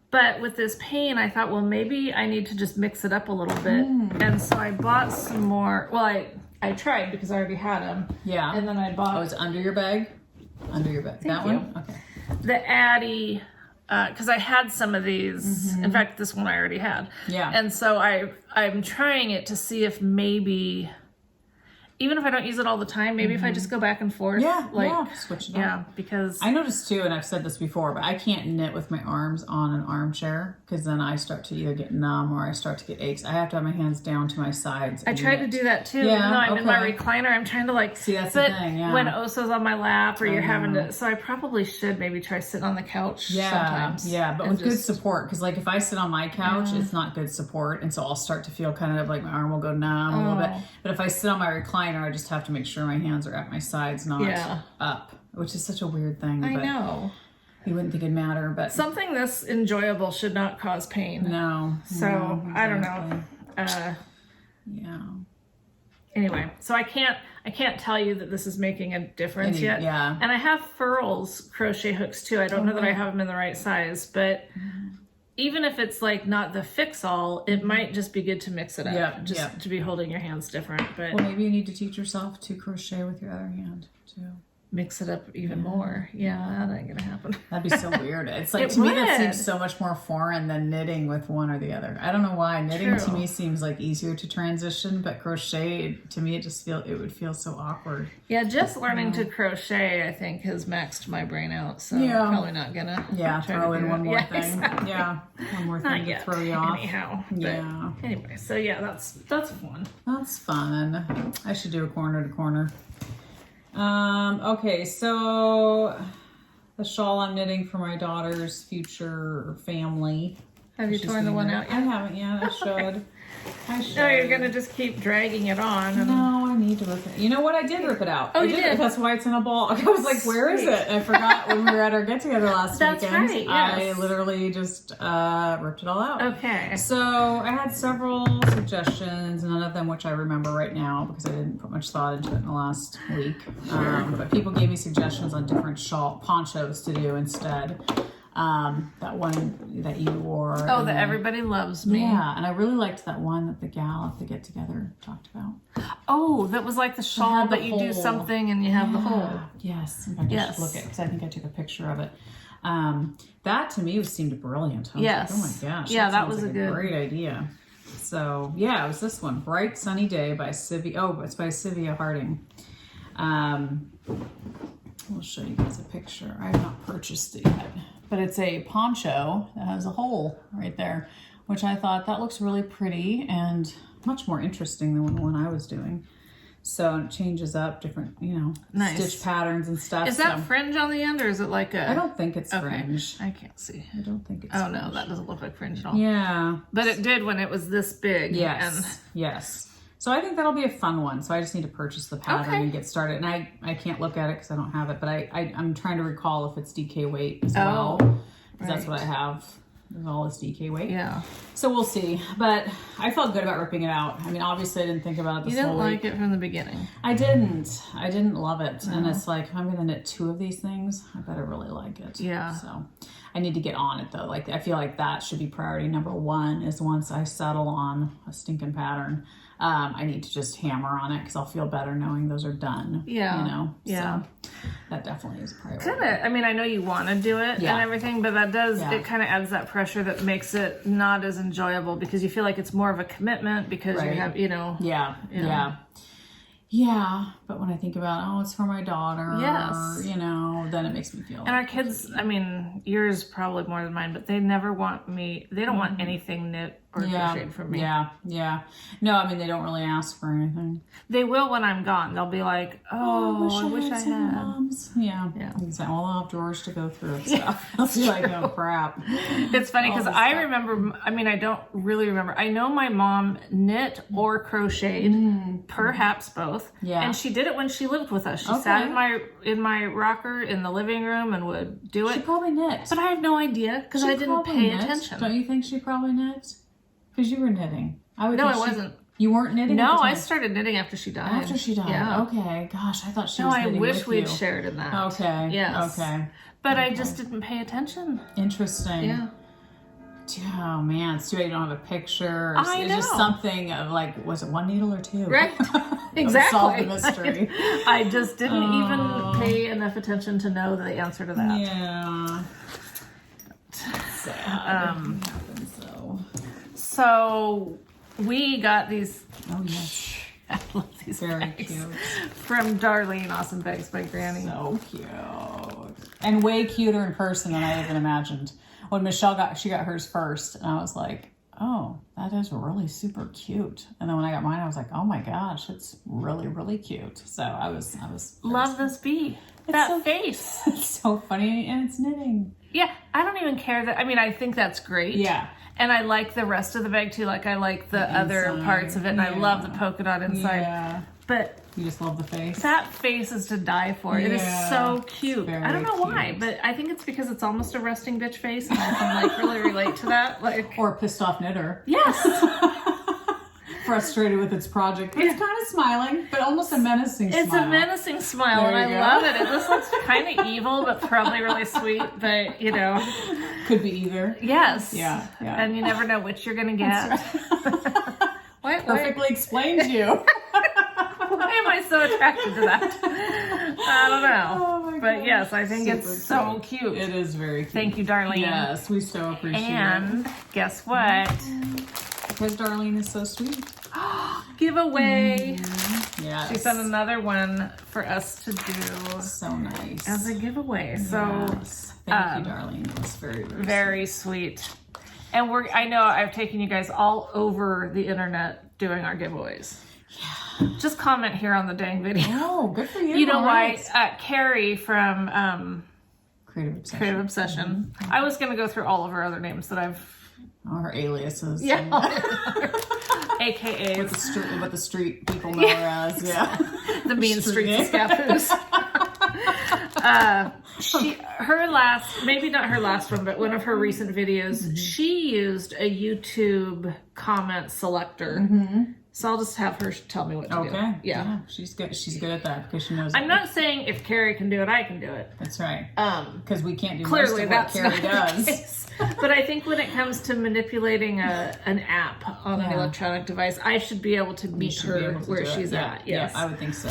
But with this pain, I thought, well, maybe I need to just mix it up a little bit. And so I bought some more. Well, I tried because I already had them. Yeah. And then I bought. Oh, it's under your bag? Under your bag. Thank that you. One? Okay. The Addy. Because I had some of these. In fact, this one I already had. Yeah. And so I'm trying it to see if maybe, even if I don't use it all the time, maybe if I just go back and forth. Switch it up. Yeah, because... I noticed too, and I've said this before, but I can't knit with my arms on an armchair because then I start to either get numb or I start to get aches. I have to have my hands down to my sides. I tried to do that too. Yeah, even though I'm in my recliner, I'm trying to like... See, that's the thing, when Oso's on my lap or you're having to... So I probably should maybe try sitting on the couch sometimes. Yeah, but with good support. Because like if I sit on my couch, it's not good support. And so I'll start to feel kind of like my arm will go numb a little bit. But if I sit on my recliner, I just have to make sure my hands are at my sides, not up. Which is such a weird thing. I know. You wouldn't think it'd matter, but... Something this enjoyable should not cause pain. No. So, exactly. I don't know. Yeah. Anyway, so I can't tell you that this is making a difference yet. Yeah. And I have Furls crochet hooks too. I don't know that I have them in the right size, but even if it's like not the fix-all, it might just be good to mix it up. To be holding your hands different. But well, maybe you need to teach yourself to crochet with your other hand too. Mix it up even more. Yeah, that ain't gonna happen. That'd be so weird. It's like, to me, that seems so much more foreign than knitting with one or the other. I don't know why. Knitting to me seems like easier to transition, but crochet, to me, it would feel so awkward. Yeah, just learning to crochet, I think, has maxed my brain out. So I'm probably not gonna throw in one more thing. Exactly. Yeah, one more thing to throw you off. Anyhow. Yeah. Anyway, so that's fun. That's fun. I should do a corner to corner. Okay, so the shawl I'm knitting for my daughter's future family. Have you torn the one out yet? I haven't yet. I should. No, you're going to just keep dragging it on. And... No, I need to rip it. You know what? I did rip it out. Oh, you did? That's why it's in a ball. I was like, where is it? I forgot when we were at our get-together last weekend. That's right, yes. I literally just ripped it all out. Okay. So I had several suggestions, none of them which I remember right now because I didn't put much thought into it in the last week. But people gave me suggestions on different ponchos to do instead. That one that you wore. Oh, that everybody loves me. Yeah, and I really liked that one that the gal at the get together talked about. Oh, that was like the shawl that you do something and you have the hole. Yes, in fact, I should look at it because I think I took a picture of it. That to me seemed brilliant. I was like, oh my gosh, that was like a great idea. So yeah, it was this one, Bright Sunny Day by Sylvia. Oh, it's by Sylvia Harding. We'll show you guys a picture. I have not purchased it yet. But it's a poncho that has a hole right there, which I thought that looks really pretty and much more interesting than the one I was doing. So it changes up different, stitch patterns and stuff. Is that fringe on the end, or is it like a... I don't think it's fringe. I can't see. I don't think it's fringe. No, that doesn't look like fringe at all. Yeah. But it did when it was this big. Yes. Yes. So I think that'll be a fun one. So I just need to purchase the pattern and get started. And I can't look at it because I don't have it, but I'm trying to recall if it's DK weight as well. Because that's what I have. There's all this DK weight. Yeah. So we'll see. But I felt good about ripping it out. I mean, obviously I didn't think about it this whole week. You didn't like it from the beginning. I didn't love it. No. And it's like, if I'm going to knit 2 of these things, I better really like it. Yeah. So I need to get on it though. Like, I feel like that should be priority number 1 is once I settle on a stinking pattern. I need to just hammer on it because I'll feel better knowing those are done. Yeah. So that definitely is a priority. I mean, I know you want to do it and everything, but that does, it kind of adds that pressure that makes it not as enjoyable because you feel like it's more of a commitment because you have, Yeah, but when I think about, it's for my daughter, yes, then it makes me feel. And our kids, I mean, yours probably more than mine, but they never want me. They don't want anything knit or crocheted from me. Yeah. No, I mean, they don't really ask for anything. They will when I'm gone. They'll be like, I wish I had. Moms. Yeah. Exactly. Well, I'll have drawers to go through and stuff. I'll be like, oh crap. It's funny because I remember. I mean, I don't really remember. I know my mom knit or crocheted, perhaps both. Yeah. And she did it when she lived with us. She sat in my rocker in the living room and would do it. She probably knit. But I have no idea because I didn't pay attention. Don't you think she probably knit? Because you were knitting. I wasn't. You weren't knitting? No, I started knitting after she died. After she died? Yeah. Okay. Gosh, I thought she was knitting. No, I wish we'd shared in that. Okay. Yes. Okay. But I just didn't pay attention. Interesting. Yeah. Oh man, it's too bad you don't have a picture. I know. It's just something of like, was it 1 needle or 2? Right. Exactly. Solve the mystery. I just didn't even pay enough attention to know the answer to that. Yeah. Sad. So we got these. Oh yes. I love these Very bags cute. From Darlene. Awesome Bags by Granny. So cute. And way cuter in person than I even imagined. When Michelle got hers first, and I was like, oh, that is really super cute. And then when I got mine, I was like, oh my gosh, it's really, really cute. So I was love this bee. That face. It's so funny, and it's knitting. Yeah, I don't even care that. I mean, I think that's great. Yeah. And I like the rest of the bag too. Like I like the other parts of it, and I love the polka dot inside. Yeah. But you just love the face. That face is to die for. It is so cute. I don't know why, but I think it's because it's almost a resting bitch face, and I can like really relate to that. Like, or a pissed off knitter. Yes. Frustrated with its project, but it's kind of smiling, but almost a menacing smile. It's a menacing smile, and I love it. This looks kind of evil, but probably really sweet. But could be either. Yes. Yeah. And you never know which you're gonna get. Right. Perfectly explains you. Why am I so attracted to that? I don't know. Oh but gosh. Yes, I think it's so cute. It is very cute. Thank you, Darlene. Yes, we so appreciate it. And guess what? Because Darlene is so sweet. Giveaway. Yes. She sent another one for us to do. So nice. As a giveaway. Yes. So thank you, Darlene. It was very, very sweet. And I know I've taken you guys all over the internet doing our giveaways. Yeah. Just comment here on the dang video. Oh, good for you. You know why? Carrie from Creative Obsession. Mm-hmm. I was going to go through all of her other names that I've... All her aliases. Yeah. AKAs. What the street people know her as. Yeah. The mean streets of Scappoose. Her last, maybe not her last one, but one of her recent videos, she used a YouTube comment selector. So I'll just have her tell me what to do. Okay. Yeah. She's good. She's good at that because she knows. I'm not saying if Carrie can do it, I can do it. That's right. Because we can't do clearly most of what Carrie does. But I think when it comes to manipulating an app on an electronic device, I should be able to meet her where she's at. Yes. Yeah, I would think so.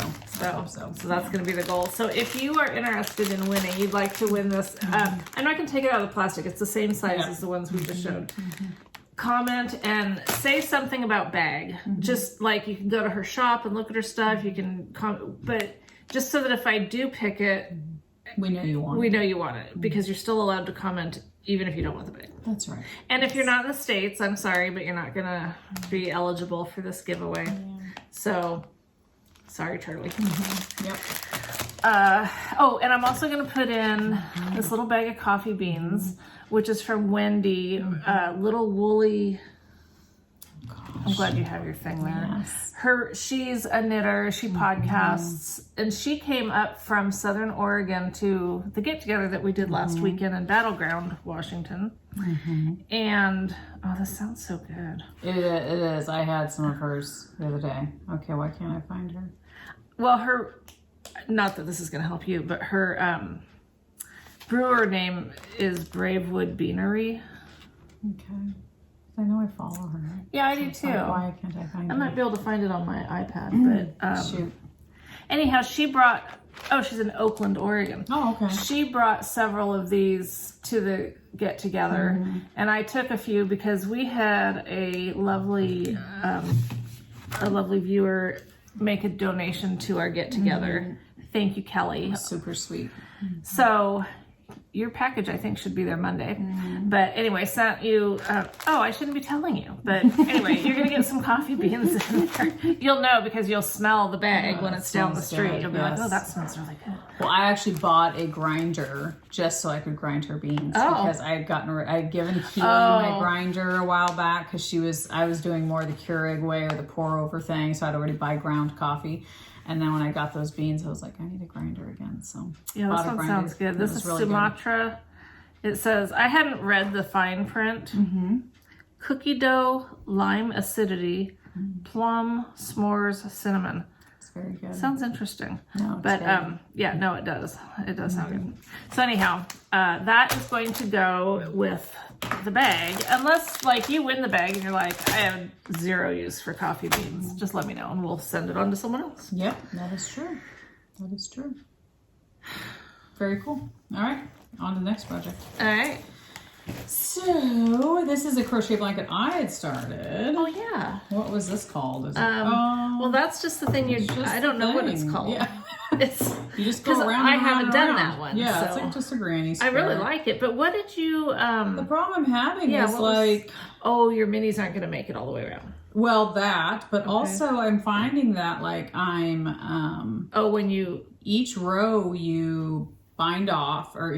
So that's going to be the goal. So if you are interested in winning, you'd like to win this. I'm not going to take it out of the plastic. It's the same size as the ones we just showed. Comment and say something about bag. Just like you can go to her shop and look at her stuff. You can but just so that if I do pick it, we know you want it because you're still allowed to comment even if you don't want the bag. That's right. And if you're not in the States, I'm sorry, but you're not gonna be eligible for this giveaway. So Sorry, Charlie. Yep. Oh, and I'm also going to put in this little bag of coffee beans, which is from Wendy, Little Woolly. I'm glad you have your thing there. Yes. She's a knitter. She podcasts, and she came up from Southern Oregon to the get-together that we did last weekend in Battleground, Washington. And this sounds so good. It is. I had some of hers the other day. Okay, why can't I find her? Well, not that this is going to help you, but her brewer name is Bravewood Beanery. Okay. I know I follow her. Yeah, I do too. Why can't I find her? I might be able to find it on my iPad, but shoot. Anyhow, she brought. Oh, she's in Oakland, Oregon. Oh, okay. She brought several of these to the get together, and I took a few because we had a lovely viewer make a donation to our get together. Thank you, Kelly. Super sweet. So your package, I think, should be there Monday. But anyway, sent you, I shouldn't be telling you. But anyway, you're going to get some coffee beans in there. You'll know because you'll smell the bag when it's down the street. You'll be like, oh, that smells really good. Well, I actually bought a grinder just so I could grind her beans because I had given Keely my grinder a while back because I was doing more the Keurig way or the pour over thing. So I'd already buy ground coffee. And then when I got those beans, I was like, I need a grinder again. So yeah, this one sounds good. This is really Sumatra. Good. It says, I hadn't read the fine print. Cookie dough, lime acidity, plum, s'mores, cinnamon. It's very good. Sounds interesting. No, but no, it does. It does sound good. So anyhow, that is going to go with the bag, unless like you win the bag and you're like, I have zero use for coffee beans. Just let me know and we'll send it on to someone else. Yep, that is true. That is true. Very cool. All right, on to the next project. All right. So this is a crochet blanket I had started. Oh yeah. What was this called? Is it, well, that's just the thing. I don't know what it's called. Yeah. It's you just go around. I haven't done that one. Yeah, so. it's like just a granny square. I really like it, but what did you? The problem I'm having is like, your minis aren't going to make it all the way around. Well, that, but also I'm finding that like I'm. When you each row you bind off or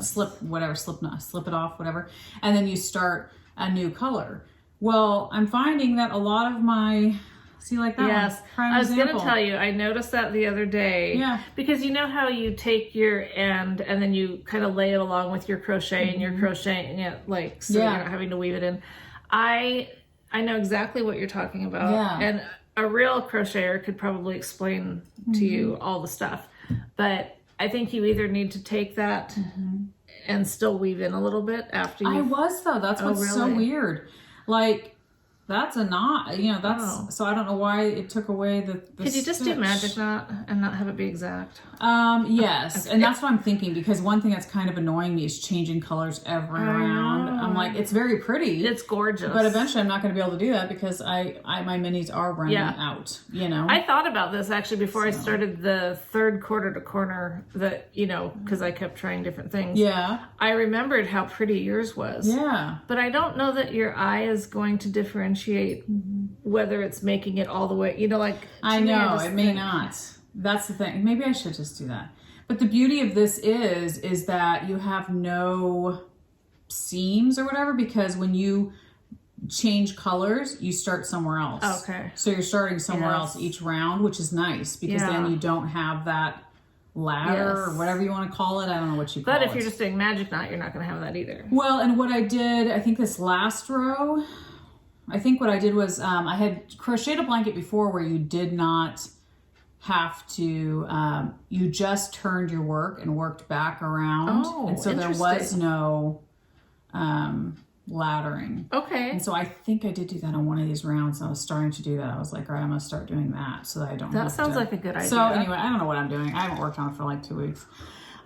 slip it off, whatever, and then you start a new color. Well, I'm finding that a lot of my see like that. Yes, I was going to tell you. I noticed that the other day. Yeah, because you know how you take your end and then you kind of lay it along with your crochet and you're crocheting it you're not having to weave it in. I know exactly what you're talking about, and a real crocheter could probably explain to you all the stuff, but I think you either need to take that and still weave in a little bit after you. I was though. That's what's so weird. Like that's a knot. So I don't know why it took away the Could you just do magic knot and not have it be exact? Yes, and that's what I'm thinking because one thing that's kind of annoying me is changing colors every round. I'm like, it's very pretty. It's gorgeous. But eventually I'm not going to be able to do that because my minis are running out, I thought about this actually before I started the third quarter to corner because I kept trying different things. Yeah. I remembered how pretty yours was. Yeah. But I don't know that your eye is going to differentiate whether it's making it all the way, I know, it may not. That's the thing. Maybe I should just do that. But the beauty of this is that you have no seams or whatever because when you change colors, you start somewhere else. Okay. So you're starting somewhere else each round, which is nice because then you don't have that ladder or whatever you want to call it. I don't know what you call it. But if you're just doing magic knot, you're not going to have that either. Well, and what I did, I think this last row, I think what I did was I had crocheted a blanket before where you did not have to, you just turned your work and worked back around. Oh, and so there was no laddering. Okay. And so I think I did do that on one of these rounds. I was starting to do that. I was like, all right, I'm going to start doing that so that I don't have to. That sounds like a good idea. So anyway, I don't know what I'm doing. I haven't worked on it for like 2 weeks.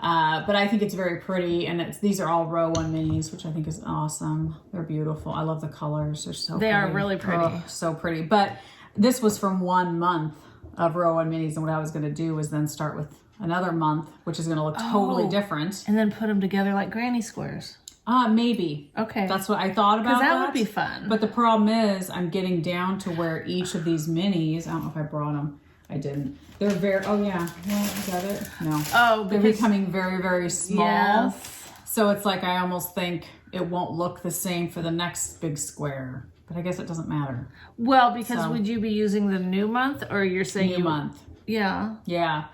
But I think it's very pretty, and these are all row 1 minis, which I think is awesome. They're beautiful. I love the colors. They're so pretty. They are really pretty. Oh, so pretty. But this was from 1 month of row 1 minis, and what I was going to do was then start with another month, which is going to look totally different. And then put them together like granny squares. Maybe. Okay. That's what I thought about. Because that would be fun. But the problem is I'm getting down to where each of these minis, I don't know if I brought them, I didn't. They're very, oh yeah, well, is that it? No. Oh, they're becoming very, very small. Yes. So it's like I almost think it won't look the same for the next big square. But I guess it doesn't matter. Well, because would you be using the new month, or you're saying new month? Yeah. Yeah.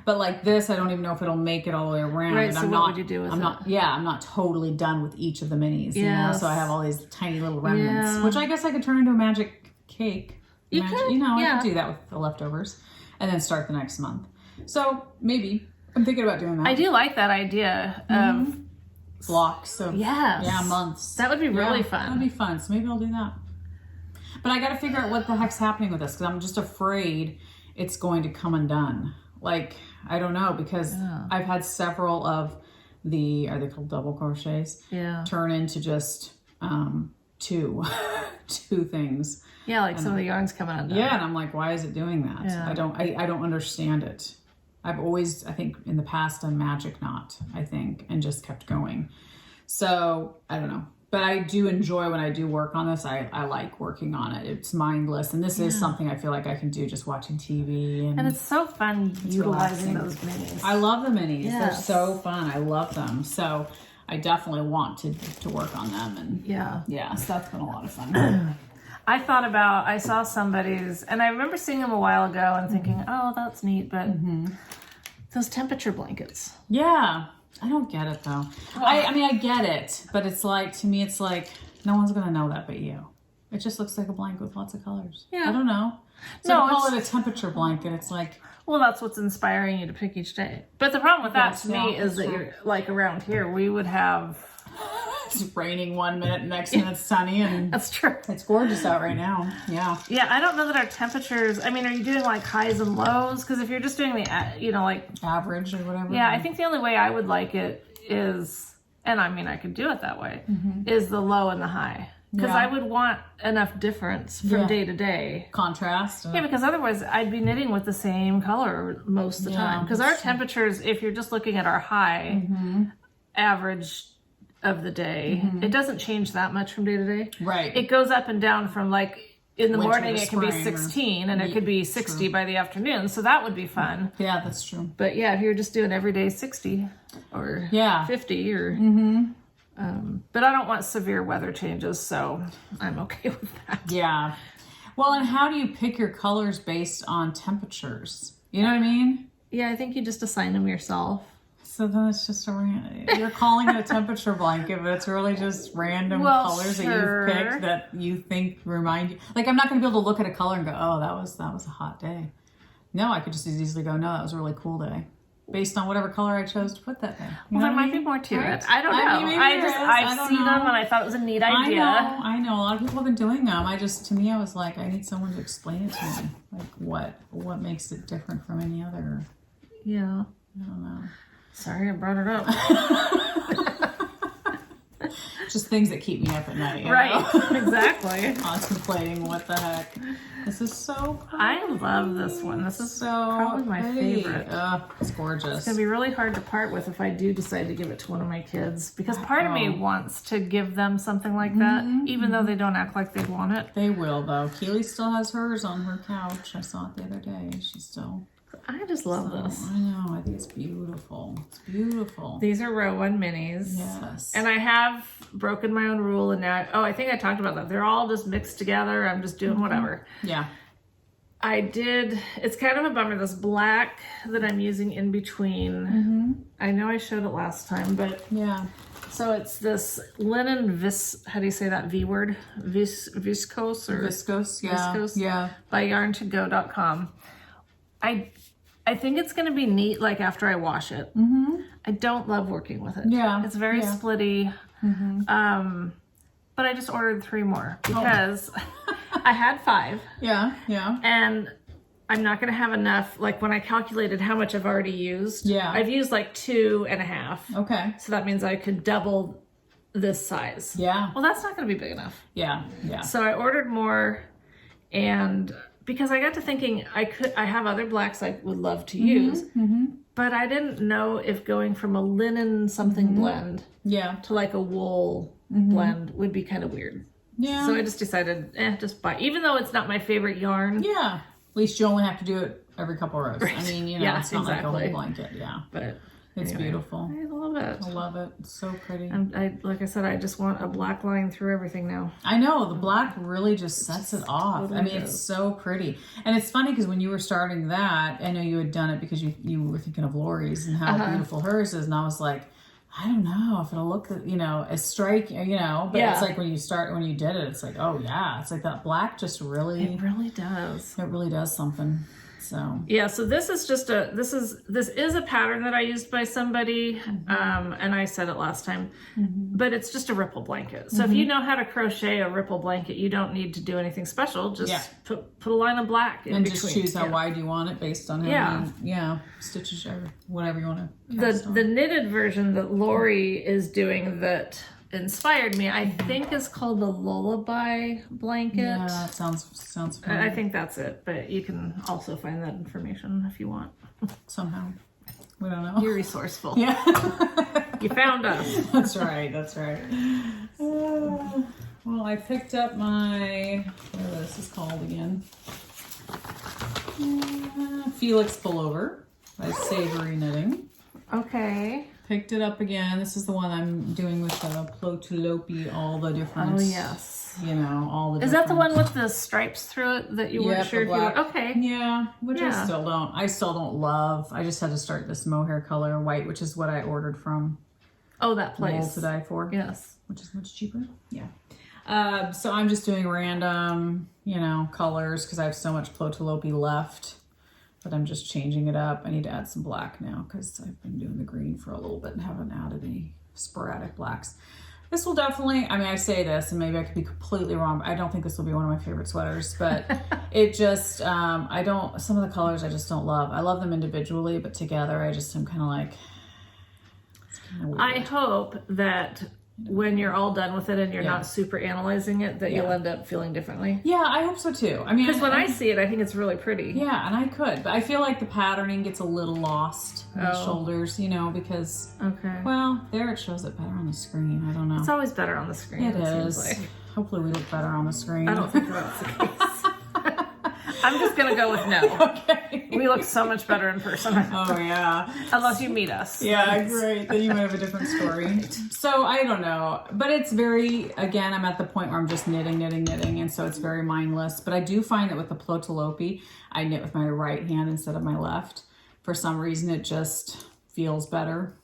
But like this, I don't even know if it'll make it all the way around. Right, and so what would you do with I'm it? not, yeah, I'm not totally done with each of the minis. You know? So I have all these tiny little remnants, which I guess I could turn into a magic cake. You could, I could do that with the leftovers and then start the next month. So maybe I'm thinking about doing that. I do like that idea of blocks of months. That would be really fun. That would be fun. So maybe I'll do that. But I got to figure out what the heck's happening with this, because I'm just afraid it's going to come undone. Like, I don't know, because I've had several of the, are they called double crochets? Yeah. Turn into just two things. Yeah, like some of the yarns coming undone. Yeah, and I'm like, why is it doing that? Yeah. I don't understand it. I've always, I think, in the past done magic knot, I think, and just kept going. So, I don't know. But I do enjoy when I do work on this. I like working on it. It's mindless. And this is something I feel like I can do just watching TV. And it's so fun utilizing those minis. I love the minis. Yes. They're so fun. I love them. So I definitely want to work on them. And yeah, so that's been a lot of fun. I saw somebody's, and I remember seeing them a while ago and thinking, oh, that's neat. But those temperature blankets. Yeah. I don't get it though. Well, I mean, I get it, but it's like, to me, it's like, no one's going to know that but you. It just looks like a blanket with lots of colors. Yeah. I don't know. So to call it a temperature blanket, it's like... Well, that's what's inspiring you to pick each day. But the problem with that to me is that you're, like around here, we would have... It's raining 1 minute, next minute it's sunny, and that's true. It's gorgeous out right now. Yeah. Yeah, I don't know that our temperatures. I mean, are you doing like highs and lows? Because if you're just doing the, like average or whatever. Yeah, I think the only way I would like it is, and I mean, I could do it that way, is the low and the high. Because I would want enough difference from day to day. Contrast. Yeah, because otherwise I'd be knitting with the same color most of the time. Because our temperatures, if you're just looking at our high average of the day, it doesn't change that much from day to day. Right. It goes up and down from like in the morning it can be spring 16 and it could be 60 by the afternoon. So that would be fun. Yeah, that's true. But yeah, if you're just doing every day 60 or 50 or but I don't want severe weather changes, so I'm okay with that. Yeah. Well, and how do you pick your colors based on temperatures? You know what I mean? Yeah, I think you just assign them yourself. So then it's just you're calling it a temperature blanket, but it's really just random colors that you've picked that you think remind you. Like, I'm not going to be able to look at a color and go, oh, that was a hot day. No, I could just as easily go, no, that was a really cool day, based on whatever color I chose to put that day. Well, there might be more to it. I don't know. I've seen them and I thought it was a neat idea. I know. A lot of people have been doing them. To me, I was like, I need someone to explain it to me. Like, what makes it different from any other? Yeah. I don't know. Sorry, I brought it up. Just things that keep me up at night. Right, exactly. Contemplating what the heck. This is so pretty. I love this one. This is probably my favorite. It's gorgeous. It's going to be really hard to part with if I do decide to give it to one of my kids. Because part of me wants to give them something like that, even though they don't act like they want it. They will, though. Keely still has hers on her couch. I saw it the other day. She's still... I just love this. I know. I think it's beautiful. It's beautiful. These are row 1 minis. Yes. And I have broken my own rule, and now, I think I talked about that. They're all just mixed together. I'm just doing whatever. Yeah. It's kind of a bummer, this black that I'm using in between. I know I showed it last time, but yeah. So it's this linen how do you say that V word? Viscose or Viscose, yeah. Viscose? Yeah. By yarn2go.com. I think it's going to be neat, like, after I wash it. I don't love working with it. Yeah. It's very splitty. But I just ordered 3 more because I had 5. Yeah, yeah. And I'm not going to have enough. Like, when I calculated how much I've already used, I've used like 2.5. Okay. So that means I could double this size. Yeah. Well, that's not going to be big enough. Yeah, yeah. So I ordered more, and because I got to thinking I have other blacks I would love to use, but I didn't know if going from a linen something blend to like a wool blend would be kind of weird. Yeah. So I just decided, just buy, even though it's not my favorite yarn. Yeah. At least you only have to do it every couple rows. Right. I mean, you know, it's not like a whole blanket. Yeah. But it's beautiful. I love it. I love it. It's so pretty. Like I said, I just want a black line through everything now. I know. The black really just sets it off. Totally, I mean, it's so pretty. And it's funny because when you were starting that, I know you had done it because you were thinking of Lori's and how beautiful hers is. And I was like, I don't know if it'll look, you know, as striking, you know, but it's like when you did it, it's like, oh yeah, it's like that black just really. It really does. It really does something. So yeah, so this is just this is a pattern that I used by somebody, and I said it last time, but it's just a ripple blanket. So if you know how to crochet a ripple blanket, you don't need to do anything special. Just put a line of black in between. Just choose how wide you want it based on how many stitches or whatever you want to. The knitted version that Lori is doing that inspired me, I think, is called the Lullaby Blanket. Yeah, that sounds fun. I think that's it, but you can also find that information if you want. Somehow. We don't know. You're resourceful. Yeah. You found us. That's right. Well, I picked up my, whatever this is called again. Felix Pullover by Savory Knitting. Okay. Picked it up again. This is the one I'm doing with the Plotulopi, all the different. Oh, yes. You know, all the Is that the one with the stripes through it that you weren't sure if you were? Okay. Yeah, which I still don't love. I just had to start this mohair color white, which is what I ordered from. Oh, that place. Wool to Die For. Yes. Which is much cheaper. Yeah. So I'm just doing random, you know, colors because I have so much Plotulopi left. But I'm just changing it up. I need to add some black now because I've been doing the green for a little bit and haven't added any sporadic blacks. This will definitely, I mean, I say this and maybe I could be completely wrong, but I don't think this will be one of my favorite sweaters, but it just, some of the colors I just don't love. I love them individually, but together I just am kind of like, it's kind of weird. I hope that when you're all done with it and you're not super analyzing it, that you'll end up feeling differently. Yeah, I hope so too. I mean, because when I see it, I think it's really pretty. Yeah, and I could, but I feel like the patterning gets a little lost in the shoulders, you know, because well, there it shows it better on the screen. I don't know. It's always better on the screen. It is. Like. Hopefully, we look better on the screen. I don't think that's the case. I'm just gonna go with no. Okay. We look so much better in person. Oh yeah. Unless you meet us. Yeah, great. Then you might have a different story. So I don't know, but it's very, again, I'm at the point where I'm just knitting, and so it's very mindless. But I do find that with the Plotulopi, I knit with my right hand instead of my left. For some reason, it just feels better.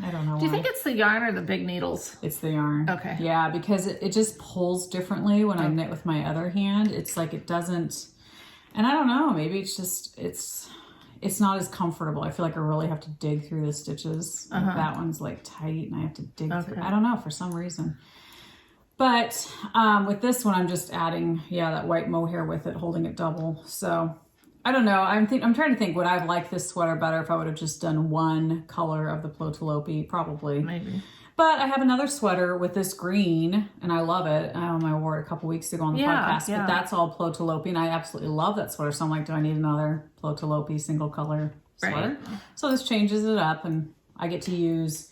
I don't know. Do you think it's the yarn or the big needles? It's the yarn. Okay. Yeah, because it just pulls differently when I knit with my other hand. It's like it doesn't. And I don't know, maybe it's just, it's not as comfortable. I feel like I really have to dig through the stitches. Like that one's like tight and I have to dig through. I don't know, for some reason. But with this one, I'm just adding, that white mohair with it, holding it double. So I don't know. I'm trying to think, would I have liked this sweater better if I would have just done one color of the Plotulopi? Probably. Maybe. But I have another sweater with this green, and I love it. I wore it a couple weeks ago on the podcast, but that's all Plotulopi, and I absolutely love that sweater. So I'm like, do I need another Plotulopi single color sweater? Right. So this changes it up, and I get to use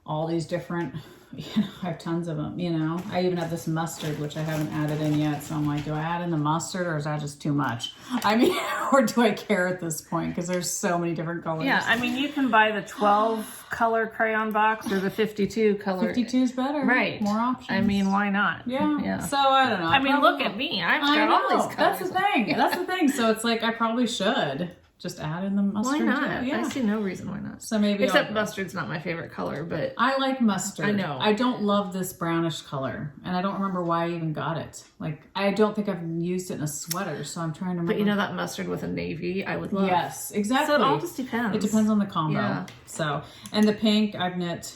all these different, I have tons of them, you know. I even have this mustard, which I haven't added in yet. So I'm like, do I add in the mustard or is that just too much? I mean, or do I care at this point? Because there's so many different colors. Yeah, I mean, you can buy the 12 color crayon box or the 52 color. 52 is better. Right. More options. I mean, why not? Yeah. So I don't know. I mean, look at me. I've got all these colors. That's the thing. So it's like, I probably should just add in the mustard. Why not? Too. Yeah. I see no reason why not. So maybe except mustard's not my favorite color, but I like mustard. I know. I don't love this brownish color, and I don't remember why I even got it. Like, I don't think I've used it in a sweater, so I'm trying to remember. But you know that mustard with a navy, I would love. Yes, exactly. So it all just depends. It depends on the combo. Yeah. So, and the pink, I've knit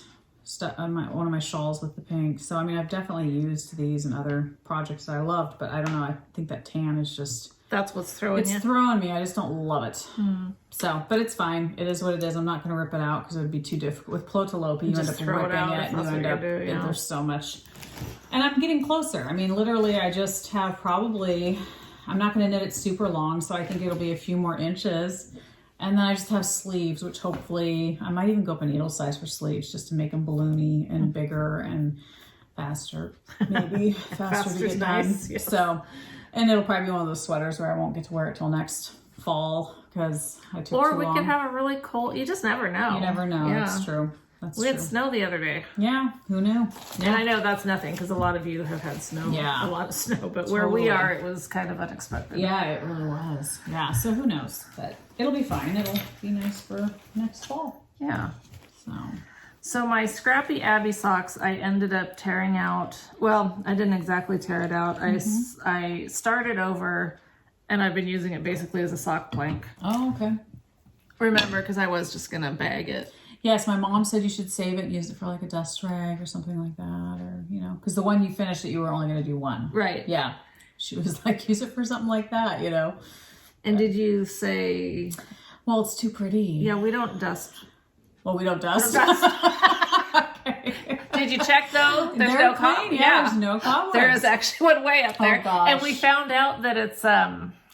on one of my shawls with the pink. So I mean, I've definitely used these in other projects that I loved, but I don't know. I think that tan is just. That's what's throwing you. It's throwing me. I just don't love it. So, but it's fine. It is what it is. I'm not going to rip it out because it would be too difficult. With Plotulopi, you end up ripping it and you end up, there's so much. And I'm getting closer. I mean, literally, I just have probably, I'm not going to knit it super long, so I think it'll be a few more inches. And then I just have sleeves, which hopefully, I might even go up a needle size for sleeves just to make them balloony and bigger and faster. Maybe faster to get done. Yes. So. And it'll probably be one of those sweaters where I won't get to wear it till next fall because I took Or too we long. could have a really cold, you just never know. You never know. Yeah. That's true. We had snow the other day. Yeah, who knew? Yeah. And I know that's nothing because a lot of you have had snow. Yeah. A lot of snow. But where we are, it was kind of unexpected. Yeah, it really was. Yeah, so who knows? But it'll be fine. It'll be nice for next fall. Yeah. So my Scrappy Abby socks, I ended up tearing out. Well, I didn't exactly tear it out. I started over, and I've been using it basically as a sock plank. Oh, okay. Remember, because I was just going to bag it. Yes, my mom said you should save it and use it for like a dust rag or something like that, or, because the one you finished that you were only going to do one. Right. Yeah. She was like, use it for something like that, And did you say... Well, it's too pretty. Yeah, we don't dust. Well, we don't dust. Okay. Did you check though? There's no cobwebs. Yeah, there's no cobwebs. There is actually one way up there. Oh, gosh. And we found out that it's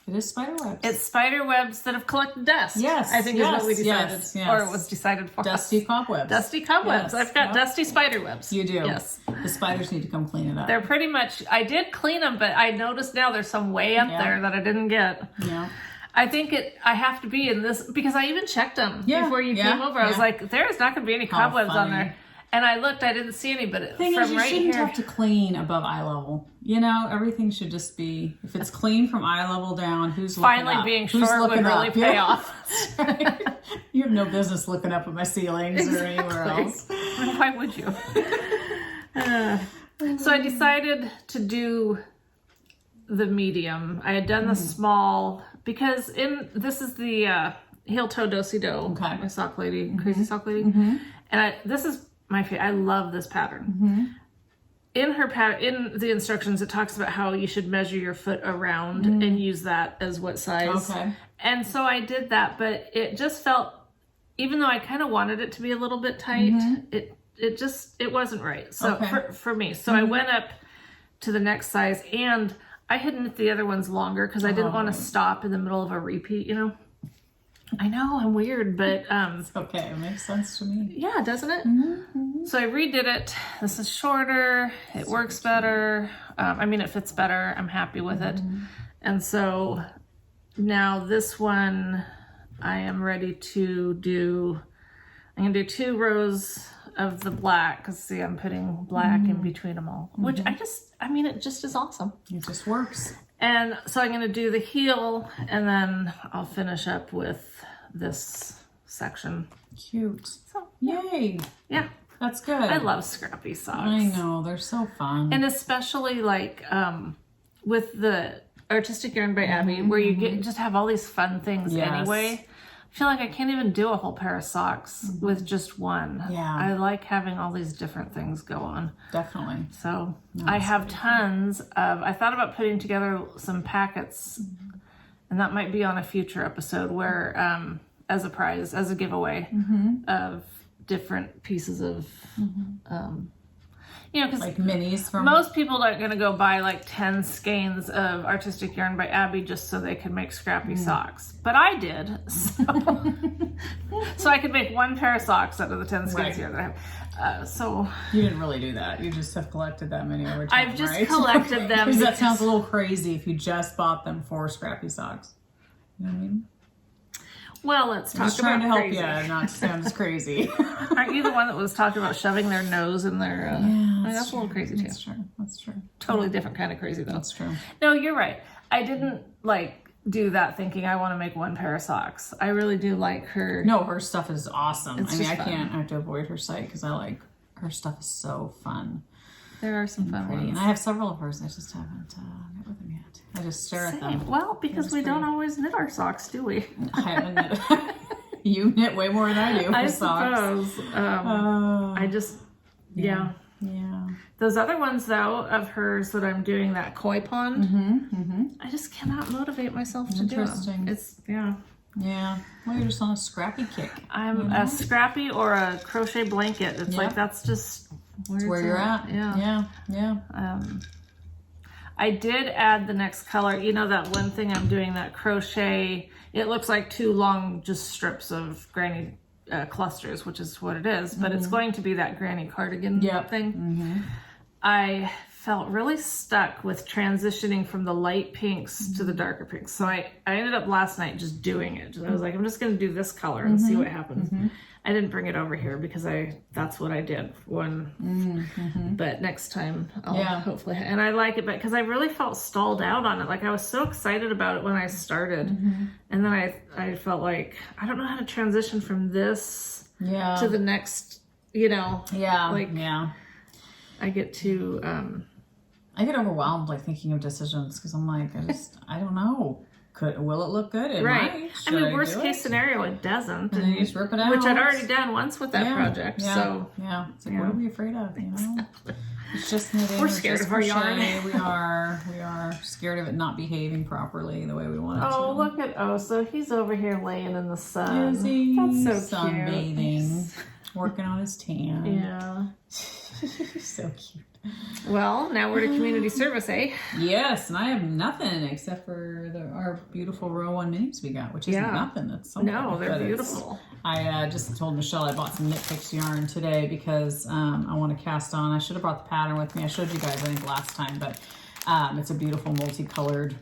It is spider webs. It's spider webs that have collected dust. Yes, I think is what we decided. Yes, yes. Or it was decided for Dusty us. cobwebs. Dusty cobwebs. Yes, I've got dusty spider webs. You do. Yes. The spiders need to come clean it up. They're pretty much, I did clean them, but I noticed now there's some way up there that I didn't get. Yeah. I think I have to be in this, because I even checked them before you came over. I was like, there's not going to be any cobwebs on there. And I looked, I didn't see any, but Thing from is, you right shouldn't here. have to clean above eye level. Everything should just be, if it's clean from eye level down, who's looking Finally up? being Who's short would looking really up? pay off. Right. You have no business looking up at my ceilings or anywhere else. Why would you? So I decided to do the medium. I had done the small because this is the heel toe do-si do, my sock lady, crazy sock lady, and this is my favorite. I love this pattern. In her in the instructions, it talks about how you should measure your foot around and use that as what size. Okay. And so I did that, but it just felt, even though I kind of wanted it to be a little bit tight, it wasn't right. So for me, so I went up to the next size, and I had knit the other ones longer because I didn't want to stop in the middle of a repeat, I know, I'm weird, but... It's okay, it makes sense to me. Yeah, doesn't it? So I redid it. This is shorter. It works better. It fits better. I'm happy with it. And so now this one, I am ready to do... I'm going to do 2 rows of the black, because see, I'm putting black in between them all, which it just is awesome. It just works. And so I'm going to do the heel, and then I'll finish up with this section. Cute. So, yay. Yeah. That's good. I love scrappy socks. I know, they're so fun. And especially with the Artistic Yarn by Abby, where you just have all these fun things anyway. I feel like I can't even do a whole pair of socks with just one. Yeah. I like having all these different things go on. Definitely. So I have tons of, I thought about putting together some packets, and that might be on a future episode where, as a prize, as a giveaway of different pieces of, because like minis from most people aren't going to go buy like 10 skeins of Artistic Yarn by Abby just so they can make scrappy socks. But I did. So I could make 1 pair of socks out of the 10 skeins here that I have. So you didn't really do that. You just have collected that many over time. I've just collected them. Because that sounds a little crazy if you just bought them for scrappy socks. You know what I mean? Well, let's talk about just trying to help crazy. you not to sound as crazy. Aren't you the one that was talking about shoving their nose in their... that's a little crazy, too. That's true. Totally different kind of crazy, though. That's true. No, you're right. I didn't, do that thinking I want to make 1 pair of socks. I really do like her... No, her stuff is awesome. It's I fun. have to avoid her site because her stuff is so fun. There are some fun ones. And I have several of hers. I just haven't knit with them yet. I just stare at them. Well, because we don't always knit our socks, do we? I haven't knit. You knit way more than I do. I socks. suppose. I just, yeah. Those other ones, though, of hers that I'm doing, that koi pond, I just cannot motivate myself to do them. It's, Yeah. Well, you're just on a scrappy kick. I'm a scrappy or a crochet blanket. It's like, that's just where you're at. Yeah. I did add the next color. You know that one thing I'm doing, that crochet, it looks like 2 long just strips of granny clusters, which is what it is, but it's going to be that granny cardigan thing. I felt really stuck with transitioning from the light pinks to the darker pinks. So I ended up last night just doing it. I was like, I'm just going to do this color and see what happens. I didn't bring it over here because that's what I did but next time I'll hopefully, and I like it, but because I really felt stalled out on it. Like I was so excited about it when I started, and then I felt like I don't know how to transition from this to the next, I get to I get overwhelmed like thinking of decisions because I'm like I don't know. Will it look good? It might. I mean, worst case scenario, it doesn't. And you just rip it out. Which I'd already done once with that project. So it's like, what are we afraid of? You know, it's just knitting. We're scared of our yarn. We are scared of it not behaving properly the way we want it to. Oh, look at so he's over here laying in the sun. Is he? That's so sunbathing, working on his tan. Yeah, so cute. Well, now we're to community service, eh? Yes, and I have nothing except for our beautiful row 1 minis we got, which isn't nothing. It's something. No, they're beautiful. I just told Michelle I bought some Knit Picks yarn today because I want to cast on. I should have brought the pattern with me. I showed you guys, I think, last time, but it's a beautiful multicolored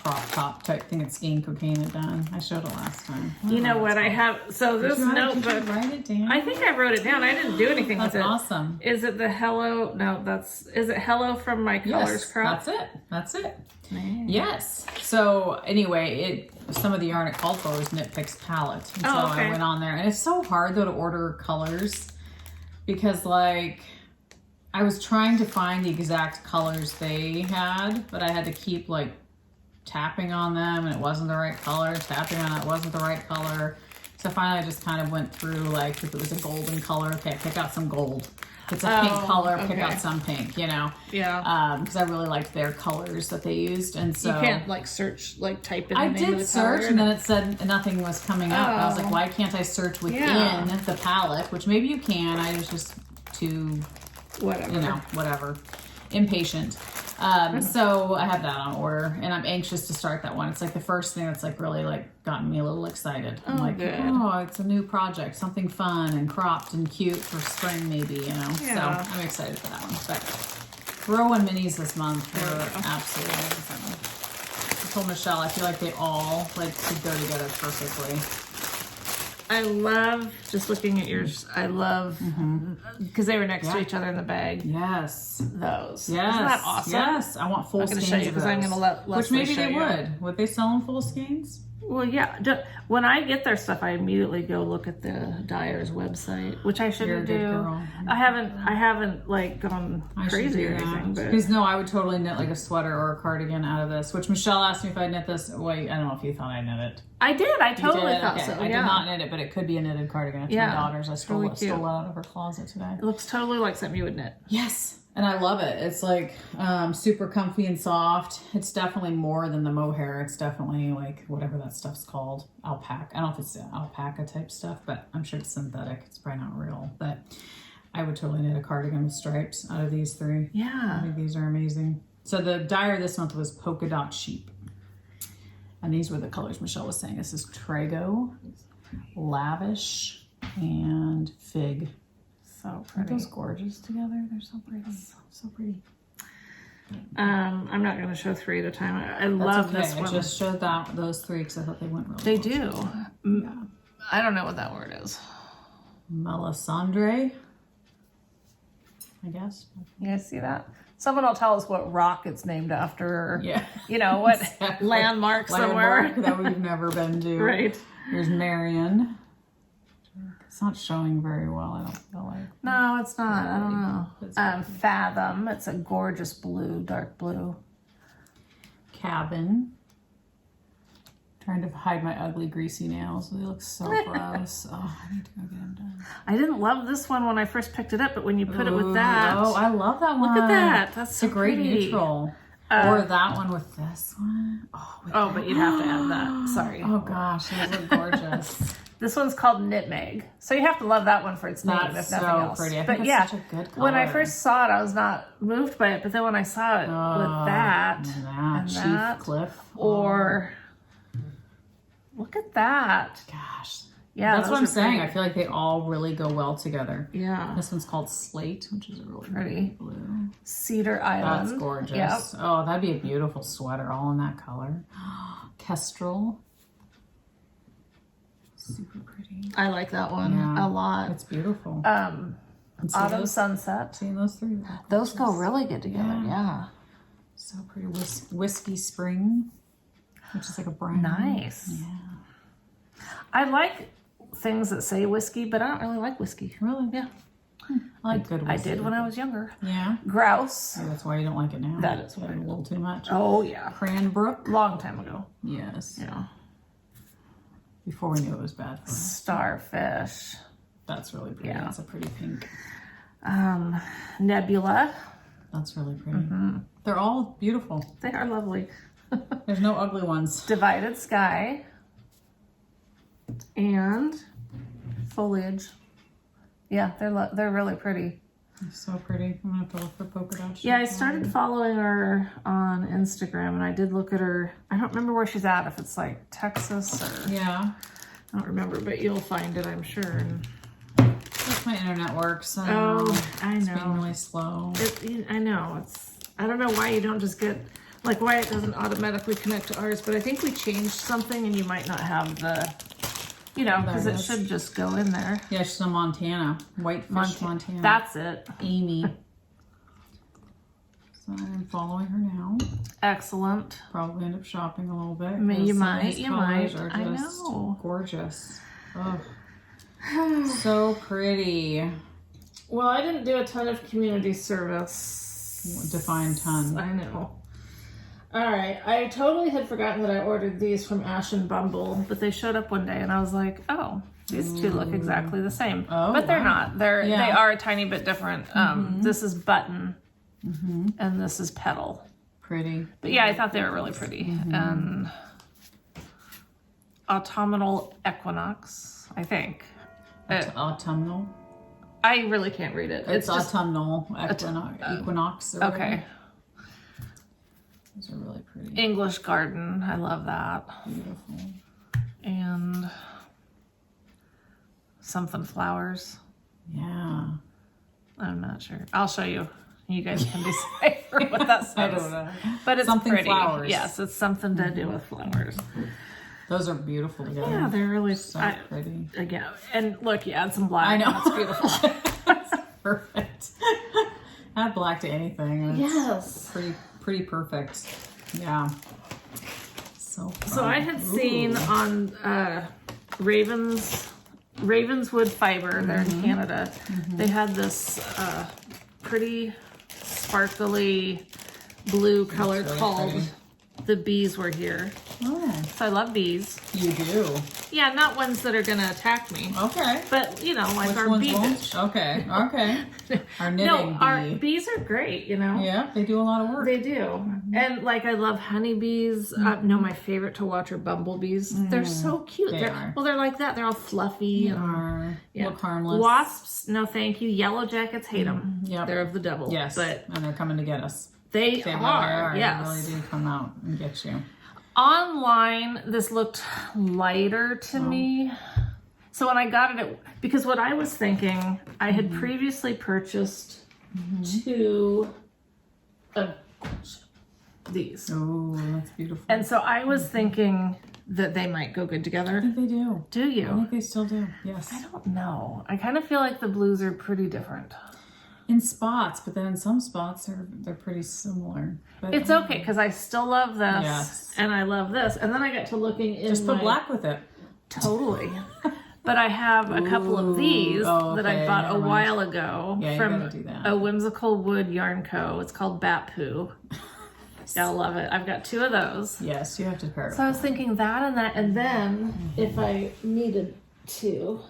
crop top type thing. It's Skein Cocaine it done. I showed it last time. You know what I have? So this notebook. Write it down. I think I wrote it down. I didn't do anything with it. That's awesome. Is it the hello? No, is it hello from my colors crop? That's it. Man. Yes. So anyway, some of the yarn it called for was Knit Picks palette. And so I went on there, and it's so hard though to order colors because like I was trying to find the exact colors they had, but I had to keep like tapping on them and it wasn't the right color, tapping on it wasn't the right color. So finally I just kind of went through like if it was a golden color, okay, pick out some gold. If it's a pink color, pick out some pink, you know? Yeah. Because I really liked their colors that they used. And so you can't like search, like type in the I name of the did search color, and then it said nothing was coming up. I was like, why can't I search within the palette? Which maybe you can. I was just too, whatever, impatient. So I have that on order and I'm anxious to start that one. It's like the first thing that's like really like gotten me a little excited. I'm like, oh, it's a new project, something fun and cropped and cute for spring maybe, you know? Yeah. So I'm excited for that one. But row 1 minis this month were absolutely amazing. I told Michelle, I feel like they all like could go together perfectly. I love just looking at yours. I love because they were next to each other in the bag. Yes, those. Yes, isn't that awesome? Yes, I want full skeins. I'm going to show you because I'm going to let Leslie which maybe they show would. You. Would they sell them full skeins? Well, yeah. When I get their stuff, I immediately go look at the dyer's website, which I shouldn't do. I haven't like gone crazy or anything. Because no, I would totally knit like a sweater or a cardigan out of this. Which Michelle asked me if I'd knit this. Wait, I don't know if you thought I knit it. I did. I totally thought so. I did not knit it, but it could be a knitted cardigan. It's my daughter's. I stole it out of her closet today. It looks totally like something you would knit. Yes. And I love it. It's like super comfy and soft. It's definitely more than the mohair. It's definitely like whatever that stuff's called. Alpaca. I don't know if it's alpaca type stuff, but I'm sure it's synthetic. It's probably not real. But I would totally knit a cardigan with stripes out of these 3. Yeah. I think these are amazing. So the dyer this month was Polka Dot Sheep. And these were the colors Michelle was saying. This is Trago, Lavish, and Fig. So pretty. Aren't those gorgeous together? They're so pretty. So pretty. I'm not going to show 3 at a time. I love this one. I just showed those 3 because I thought they went really They do. Yeah. I don't know what that word is. Melisandre, I guess. You guys see that? Someone will tell us what rock it's named after. Yeah. You know, what landmark somewhere. That we've never been to. Right. Here's Marion. It's not showing very well, I don't feel like. No, it's not. I don't know. Fathom. It's a gorgeous blue, dark blue. Cabin. Trying to hide my ugly, greasy nails. They look so gross. Oh, I need to go get them done. I didn't love this one when I first picked it up, but when you put it with that. Oh, I love that one. Look at that. That's so great pretty. Neutral. Or that one with this one. Oh, but you'd have to add that. Sorry. Oh, gosh. Those look gorgeous. This one's called Knitmeg. So you have to love that one for its name, if nothing else. Pretty. I but think yeah, it's such a good color. when I first saw it, I was not moved by it. But then when I saw it with that and Chief Cliff. Or look at that. Gosh. Yeah, that's what I'm saying. pretty. I feel like they all really go well together. Yeah. This one's called Slate, which is a really Pretty. blue. Cedar Island. That's gorgeous. Yep. Oh, that'd be a beautiful sweater, all in that color. Kestrel. Super pretty. I like that one a lot. It's beautiful. Autumn Sunset. Seeing those three? Those go really good together. Yeah. So pretty. Whiskey Spring, which is like a brown. Nice. Yeah. I like things that say whiskey, but I don't really like whiskey. Really? Yeah. I like good whiskey. I did when I was younger. Yeah. Grouse. Oh, that's why you don't like it now. That is why. A little too much. Oh, yeah. Cranbrook. Long time ago. Yes. Yeah. Before we knew it was bad for us. Starfish. That's really pretty. Yeah. That's a pretty pink. Nebula. That's really pretty. They're all beautiful. They are lovely. There's no ugly ones. Divided Sky. And Foliage. Yeah, they're really pretty. They're so pretty. I'm gonna have to look for polka dots. Yeah, I started following her on Instagram, and I did look at her. I don't remember where she's at, if it's like Texas or... Yeah. I don't remember, but you'll find it, I'm sure. And... That's my internet works. I know. It's being really slow. I know. I don't know why you don't just get... Like, why it doesn't automatically connect to ours, but I think we changed something, and you might not have the... You know, because it should just go in there. Yeah, she's in Montana. Whitefish, Montana. That's it. Amy. So I'm following her now. Excellent. Probably end up shopping a little bit. You might. Are I just know. Gorgeous. Oh, so pretty. Well, I didn't do a ton of community service. Define ton. I know. All right, I totally had forgotten that I ordered these from Ash and Bumble, but they showed up one day, and I was like, "Oh, these two look exactly the same." Oh, but they're not. They are a tiny bit different. This is Button, and this is Petal. Pretty. But yeah, I thought they were really pretty. And Autumnal Equinox, I think. Autumnal. I really can't read it. It's just autumnal equinox. Or okay. Those are really pretty. English Garden. I love that. Beautiful. And something flowers. Yeah. I'm not sure. I'll show you. You guys can decipher what that says. I don't know. But it's something pretty. Flowers. Yes, it's something to do with flowers. Those are beautiful together. Yeah, they're really so pretty. Again, and look, you add some black. I know. And it's beautiful. That's perfect. Add black to anything. Yes. Pretty perfect. Yeah. So fun. So I had seen on Ravenswood Fiber, they're in Canada, they had this pretty sparkly blue color called pretty. The Bees Were Here. Oh, So I love bees. you do. Yeah, not ones that are going to attack me. Okay. But, you know, like Which our ones bee won't? bitch. Okay. Our knitting No, our bee. bees are great, you know. Yeah, they do a lot of work. They do. And like I love honeybees. No, my favorite to watch are bumblebees. They're so cute. They are. Well, they're like that. They're all fluffy. Look harmless. Wasps, no thank you. Yellow jackets, hate them. Yep. They're of the devil. Yes, But and they're coming to get us. they They really are. Yes. They really do come out and get you. Online, this looked lighter to me. So when I got it, because what I was thinking, I had previously purchased two of these. Oh, that's beautiful. And so I was thinking that they might go good I together. think they do. Do I you? think they still do. Yes. I don't know. I kind of feel like the blues are pretty different. In spots, but then in some spots they're pretty similar. But It's okay because I still love this Yes. and I love this. And then I got to looking in just put black with it. Totally. But I have a couple of these that I bought a while ago Yeah, you from gotta do that. a Whimsical Wood Yarn Co. It's called Bat Poo. Gotta love it. I've got two of those. Yes, you have to pair it. So I was thinking that, and then if I needed to,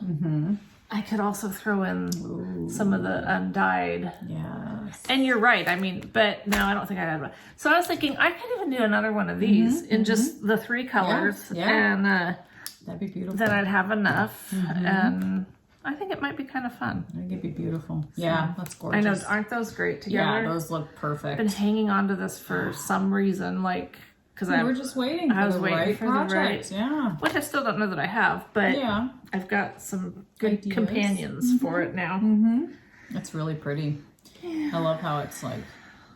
I could also throw in some of the undyed. Yes. And you're right. I mean, but no, I don't think I had one. So I was thinking I could even do another one of these in just the three colors, Yeah. and That'd be beautiful. then I'd have enough. And I think it might be kind of fun. I think it'd be beautiful. Yeah, that's gorgeous. I know, aren't those great together? Yeah, those look perfect. I've been hanging on to this for some reason, like because we're just waiting for the right project. Yeah, which I still don't know that I have, but yeah, I've got some good companions for it now. It's really pretty. I love how it's like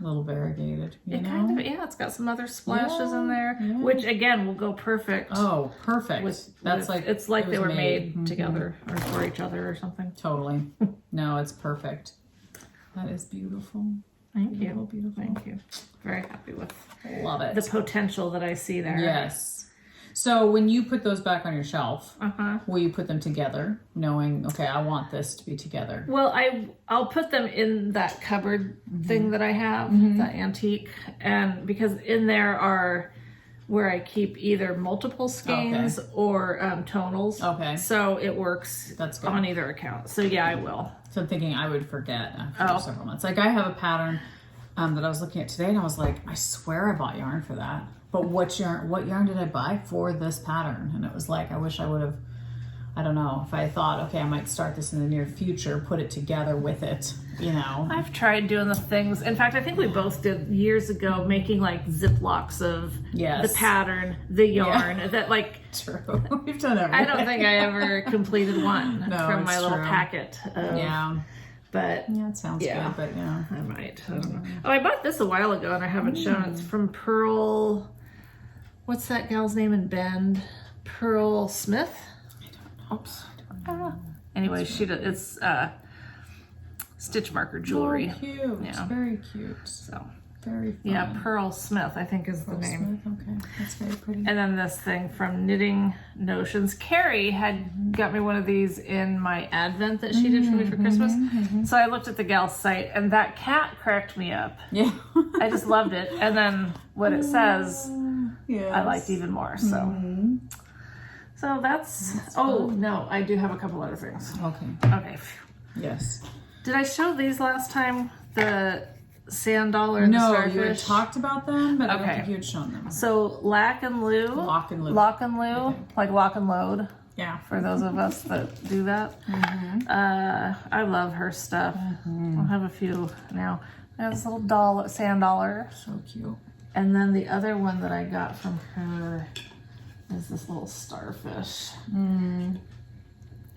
a little variegated. You know? Kind of, it's got some other splashes in there, which again will go perfect. Oh, perfect. It's like they were made together or for each other or something. Totally. No, it's perfect. That is beautiful. Thank you. Thank you. Very happy with Love it. The potential that I see there. Yes. So when you put those back on your shelf, will you put them together, knowing, okay, I want this to be together? Well, I'll put them in that cupboard thing that I have, that antique, and because in there are where I keep either multiple skeins or tonals. Okay. So it works on either account. So yeah, I will. So I'm thinking I would forget after several months. Like I have a pattern that I was looking at today, and I was like, I swear I bought yarn for that. But what yarn did I buy for this pattern? And it was like, I wish I would have, I don't know, if I thought, okay, I might start this in the near future, put it together with it, you know. I've tried doing the things. In fact, I think we both did years ago, making like Ziplocs of the pattern, the yarn, that like. True. We've done everything. I don't think I ever completed one from my little packet. But yeah, it sounds good, but yeah. I might. I don't know. Oh, I bought this a while ago and I haven't shown it. It's from Pearl. What's that gal's name in Bend? Pearl Smith? I don't know. Oops. Anyway, it's stitch marker jewelry. Oh, cute. Yeah. Very cute. So very fun. Yeah, Pearl Smith, I think is the name. Smith. Okay, that's very pretty. And then this thing from Knitting Notions. Carrie had got me one of these in my Advent that she did for me for Christmas. So I looked at the gal's site, and that cat cracked me up. Yeah. I just loved it. And then what it says, I liked even more. So, so that's fun. No, I do have a couple other things. Okay. Yes. Did I show these last time? The sand dollar and the starfish? No, you had talked about them, but I don't think you had shown them. So Lock and Loo, like Lock and Load. Yeah. For those of us that do that. I love her stuff. I'll have a few now. There's a little sand dollar. So cute. And then the other one that I got from her is this little starfish. And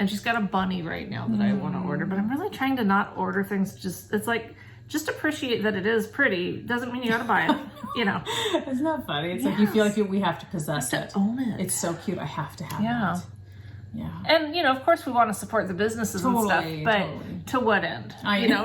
she's got a bunny right now that I want to order, but I'm really trying to not order things. Just appreciate that it is pretty. Doesn't mean you got to buy it, you know. Isn't that funny? It's like you feel like we have to possess it. Own it. It's so cute. I have to have it. Yeah. And, you know, of course we want to support the businesses and stuff, but to what end?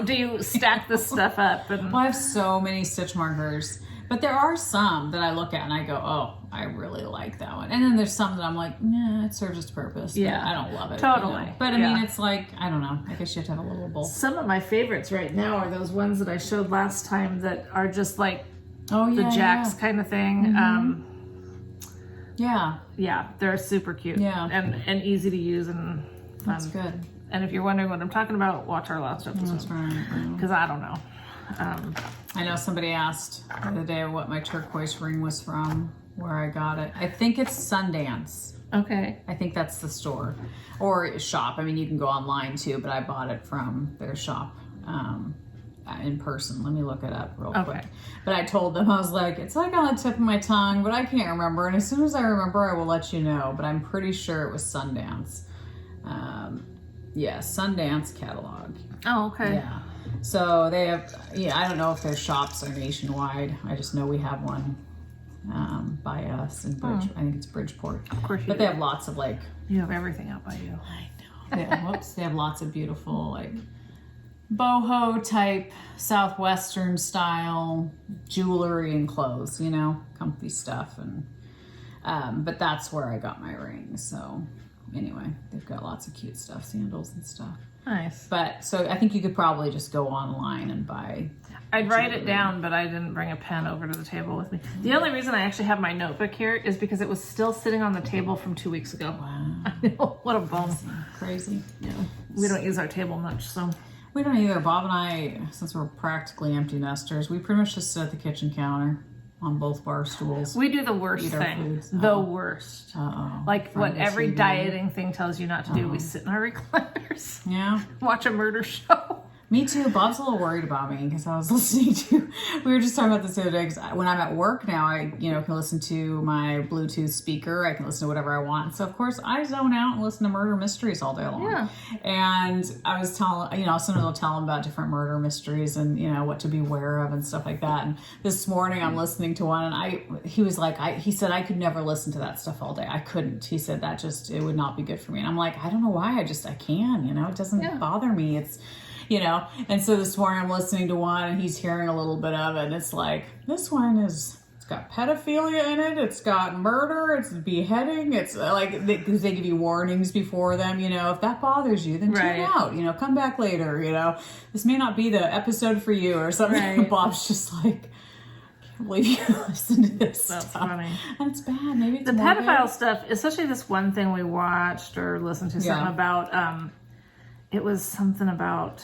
Do you stack this stuff up? And I have so many stitch markers, but there are some that I look at and I go, oh, I really like that one. And then there's some that I'm like, nah, it serves its purpose. Yeah. I don't love it. Totally. But I mean, it's like, I don't know. I guess you have to have a little both. Some of my favorites right now are those ones that I showed last time that are just like the Jacks kind of thing. Yeah, they're super cute. Yeah. And easy to use and fun. That's good. And if you're wondering what I'm talking about, watch our last episode. That's right. Because I don't know. I know somebody asked the other day what my turquoise ring was from, where I got it. I think it's Sundance. Okay. I think that's the store or shop. I mean, you can go online too, but I bought it from their shop in person. Let me look it up real quick. But I told them, I was like, it's like on the tip of my tongue, but I can't remember. And as soon as I remember, I will let you know. But I'm pretty sure it was Sundance. Sundance catalog. Oh, okay. Yeah. So they have, I don't know if their shops are nationwide. I just know we have one by us in Bridge. I think it's Bridgeport. Of course, but they have lots of like. You have everything out by you. I know. They have lots of beautiful like boho type southwestern style jewelry and clothes. Comfy stuff and. But that's where I got my ring. So anyway, they've got lots of cute stuff, sandals and stuff. Nice. But so I think you could probably just go online and buy. I'd write it down, but I didn't bring a pen over to the table with me. The only reason I actually have my notebook here is because it was still sitting on the table from 2 weeks ago. Wow. I know. What a bum. Crazy. Yeah. We don't use our table much, so. We don't either. Bob and I, since we're practically empty nesters, we pretty much just sit at the kitchen counter on both bar stools. We do the worst thing. The worst. Like what every dieting thing tells you not to do. We sit in our recliners. Yeah. Watch a murder show. Me too. Bob's a little worried about me because I was listening to, we were just talking about this the other day, because when I'm at work now, I, can listen to my Bluetooth speaker. I can listen to whatever I want. So, of course, I zone out and listen to murder mysteries all day long. Yeah. And I was telling, sometimes I'll tell him about different murder mysteries and, what to beware of and stuff like that. And this morning I'm listening to one, and he was like, he said, I could never listen to that stuff all day. I couldn't. He said that it would not be good for me. And I'm like, I don't know why. I can, it doesn't bother me. It's, and so this morning I'm listening to one, and he's hearing a little bit of it, and it's like, this one it's got pedophilia in it, it's got murder, it's beheading, it's like, they give you warnings before them, if that bothers you, then tune out, come back later, this may not be the episode for you or something. Right. Bob's just like, I can't believe you listen to this That's stuff. funny. And it's bad. Maybe it's the pedophile stuff, especially this one thing we watched or listened to something about, it was something about,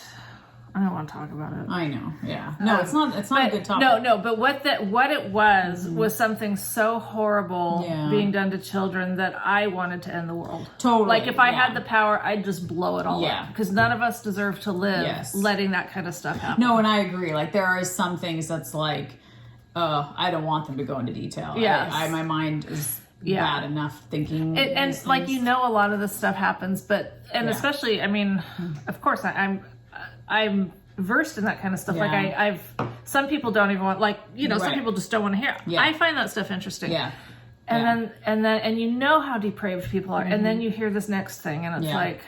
I don't want to talk about it. I know, yeah. No, it's not a good topic. No, but what it was something so horrible being done to children that I wanted to end the world. Totally. Like, if I had the power, I'd just blow it all up. Because none of us deserve to live letting that kind of stuff happen. No, and I agree. Like, there are some things that's like, I don't want them to go into detail. Yes. My mind is bad enough thinking. And like, a lot of this stuff happens, especially, I mean, of course, I'm versed in that kind of stuff. Like, I've some people don't even want, like, some people just don't want to hear it. I find that stuff interesting. And then how depraved people are. And then you hear this next thing, and it's like,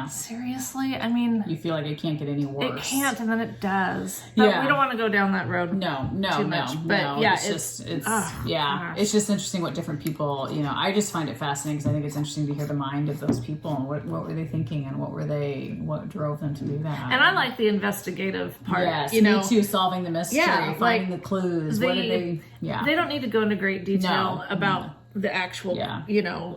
seriously? I mean, you feel like it can't get any worse. It can't, and then it does. But we don't want to go down that road. No, too much. But it's just interesting what different people. I just find it fascinating because I think it's interesting to hear the mind of those people and what were they thinking and what drove them to do that. And I like the investigative part. Yes, me too. Solving the mystery, finding the clues. What did they? Yeah, they don't need to go into great detail about the actual,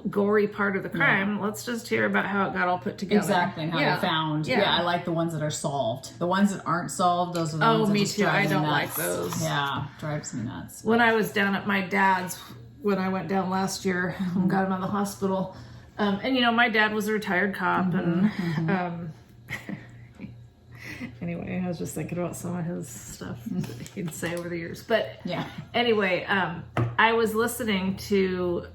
gory part of the crime. Let's just hear about how it got all put together. Exactly, how they found. I like the ones that are solved. The ones that aren't solved, those are the ones that me just too. drive I me don't nuts. like those. Yeah, drives me nuts. When I was down at my dad's, when I went down last year and got him out of the hospital, and my dad was a retired cop, and anyway, I was just thinking about some of his stuff that he'd say over the years. But anyway, I was listening to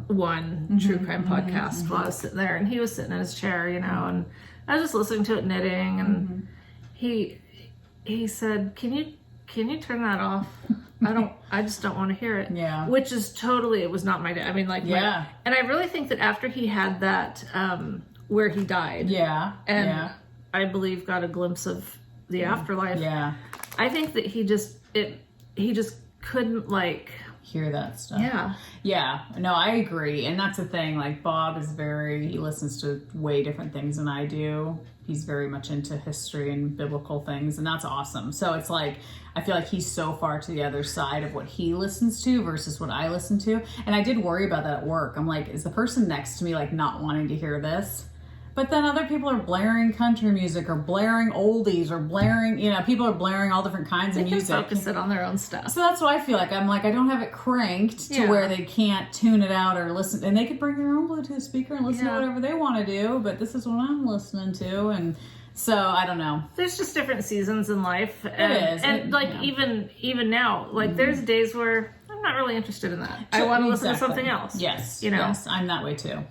one true crime podcast while I was sitting there, and he was sitting in his chair, and I was just listening to it knitting, and he said, "Can you turn that off? I just don't want to hear it." Yeah. Which is totally, it was not my dad. I mean, like, and I really think that after he had that, where he died. And I believe got a glimpse of the afterlife. I think that he just couldn't, like, hear that stuff. No, I agree. And that's the thing, like, Bob is he listens to way different things than I do. He's very much into history and biblical things, and that's awesome. So it's like, I feel like he's so far to the other side of what he listens to versus what I listen to. And I did worry about that at work. I'm like, is the person next to me, like, not wanting to hear this? But then other people are blaring country music or blaring oldies or blaring, people are blaring all different kinds of music. They can focus it on their own stuff. So that's what I feel like. I'm like, I don't have it cranked to where they can't tune it out or listen. And they could bring their own Bluetooth speaker and listen to whatever they want to do. But this is what I'm listening to. And so, I don't know. There's just different seasons in life. And even now, like, there's days where I'm not really interested in that. I want to listen to something else. Yes. Yes, I'm that way too.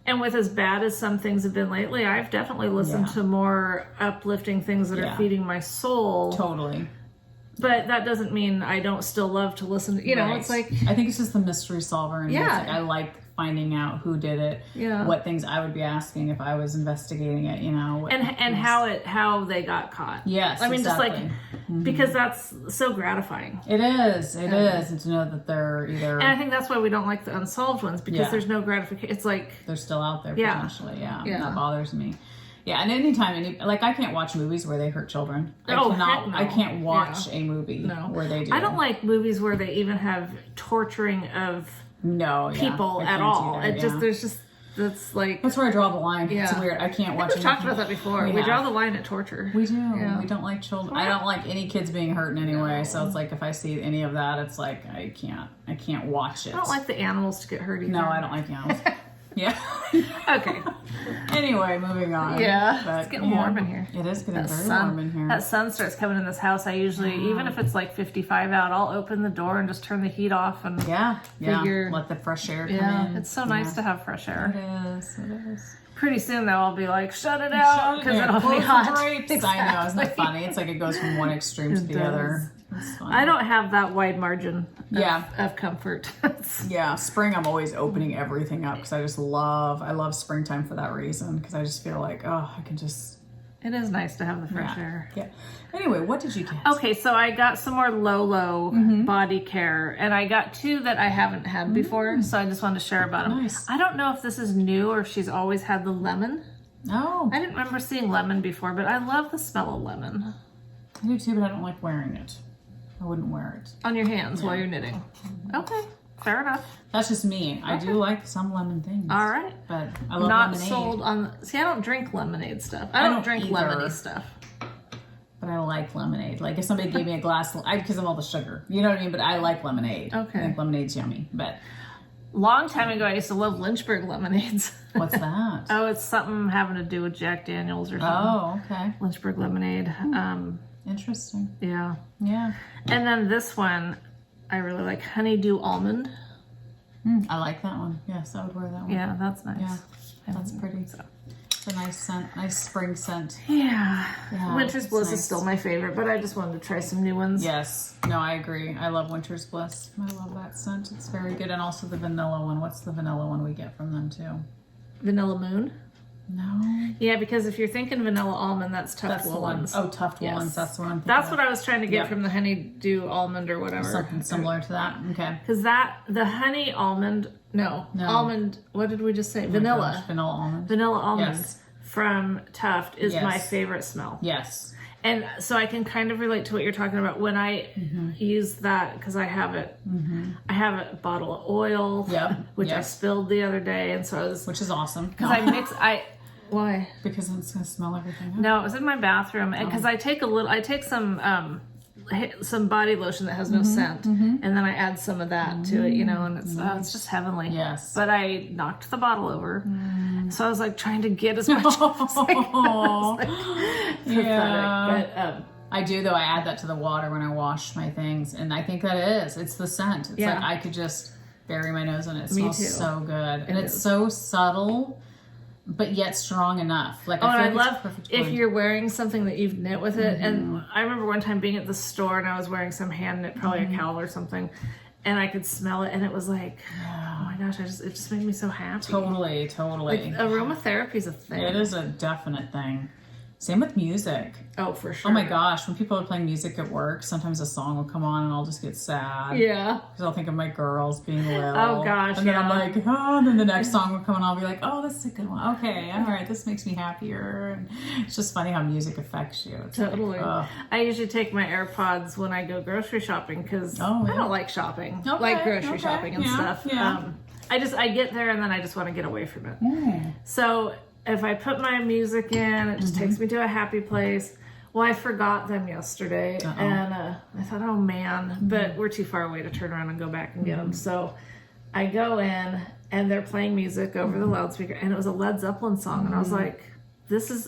And with as bad as some things have been lately, I've definitely listened to more uplifting things that are feeding my soul. Totally. But that doesn't mean I don't still love to listen. It's like, I think it's just the mystery solver. And it's like, I like finding out who did it. What things I would be asking if I was investigating it. And how they got caught. Yes, I mean, exactly. just like, because that's so gratifying. It is, and to know that they're either. And I think that's why we don't like the unsolved ones, because there's no gratification. It's like they're still out there potentially. That bothers me. And anytime, I can't watch movies where they hurt children. I can't watch a movie where they do. I don't like movies where they even have torturing of people at all. That's like, that's where I draw the line. It's weird. I can't watch. We've talked about that before. We draw the line at torture. We do. We don't like children. I don't like any kids being hurt in any way. So it's like, if I see any of that, it's like, I can't watch it. I don't like the animals to get hurt either. No, I don't like animals. Yeah. Okay. Anyway, moving on. Yeah. But, it's getting warm in here. It is getting very warm in here. That sun starts coming in this house. I usually, even if it's like 55 out, I'll open the door and just turn the heat off and let the fresh air come in. Yeah, it's so nice to have fresh air. It is. Pretty soon though, I'll be like, shut it out because it'll be hot. Drapes. Exactly. I know, isn't that funny? It's like it goes from one extreme to the other. I don't have that wide margin of comfort. Yeah, spring I'm always opening everything up because I love springtime for that reason because I just feel like, I can just... It is nice to have the fresh air. Yeah. Anyway, what did you get? Okay, so I got some more Lolo body care, and I got 2 that I haven't had before, so I just wanted to share about them. Nice. I don't know if this is new or if she's always had the lemon. Oh. I didn't remember seeing lemon before, but I love the smell of lemon. I do too, but I don't like wearing it. I wouldn't wear it. On your hands while you're knitting. Okay, fair enough. That's just me. I do like some lemon things. All right. But I love Not lemonade. sold on... See, I don't drink lemonade stuff. I don't drink lemony stuff. But I like lemonade. Like if somebody gave me a glass, because of all the sugar. You know what I mean? But I like lemonade. Okay. I think lemonade's yummy. But long time ago, I used to love Lynchburg lemonades. What's that? Oh, it's something having to do with Jack Daniels or something. Oh, okay. Lynchburg lemonade. Interesting. Yeah. Yeah. And then this one, I really like Honeydew Almond. I like that one. Yes, I would wear that one. Yeah, that's nice. Yeah, that's pretty. So. It's a nice scent, nice spring scent. Yeah. Winter's Bliss is still my favorite, but I just wanted to try some new ones. Yes. No, I agree. I love Winter's Bliss. I love that scent. It's very good. And also the vanilla one. What's the vanilla one we get from them too? Vanilla Moon? No. Yeah, because if you're thinking vanilla almond, that's Tuft Woolens. Oh, Tuft Woolens. That's the one. That's what I was trying to get from the Honeydew Almond or whatever. Something similar to that. Okay. Because the honey almond, almond, what did we just say? Vanilla. Gosh, vanilla almond. Vanilla almond from Tuft is my favorite smell. Yes. And so I can kind of relate to what you're talking about when I use that because I have it. I have a bottle of oil, which I spilled the other day, and so I was, which is awesome because why? Because it's gonna smell everything. No, it was in my bathroom, and because I take some body lotion that has no scent, and then I add some of that to it, and it's just heavenly. Yes. But I knocked the bottle over, so I was like trying to get as much. Pathetic. But I do though. I add that to the water when I wash my things, and I think it's the scent. It's like I could just bury my nose in it. It smells so good, and it's so subtle. But yet strong enough. Like I love if you're wearing something that you've knit with it. And I remember one time being at the store and I was wearing some hand knit, probably a cowl or something, and I could smell it, and it was like, oh my gosh, it just made me so happy. Totally. Like, aromatherapy is a thing. It is a definite thing. Same with music. Oh, for sure. Oh my gosh, when people are playing music at work, sometimes a song will come on and I'll just get sad. Yeah. Because I'll think of my girls being little. Oh gosh, and then I'm like, and then the next song will come on, I'll be like, oh, this is a good one. Okay, all right, this makes me happier. And it's just funny how music affects you. It's totally. Like, I usually take my AirPods when I go grocery shopping because I don't like shopping, like grocery shopping and stuff. Yeah. I get there and then I just want to get away from it. So if I put my music in, it just takes me to a happy place. Well, I forgot them yesterday, and I thought, oh man, but we're too far away to turn around and go back and get them. So I go in, and they're playing music over the loudspeaker, and it was a Led Zeppelin song, and I was like,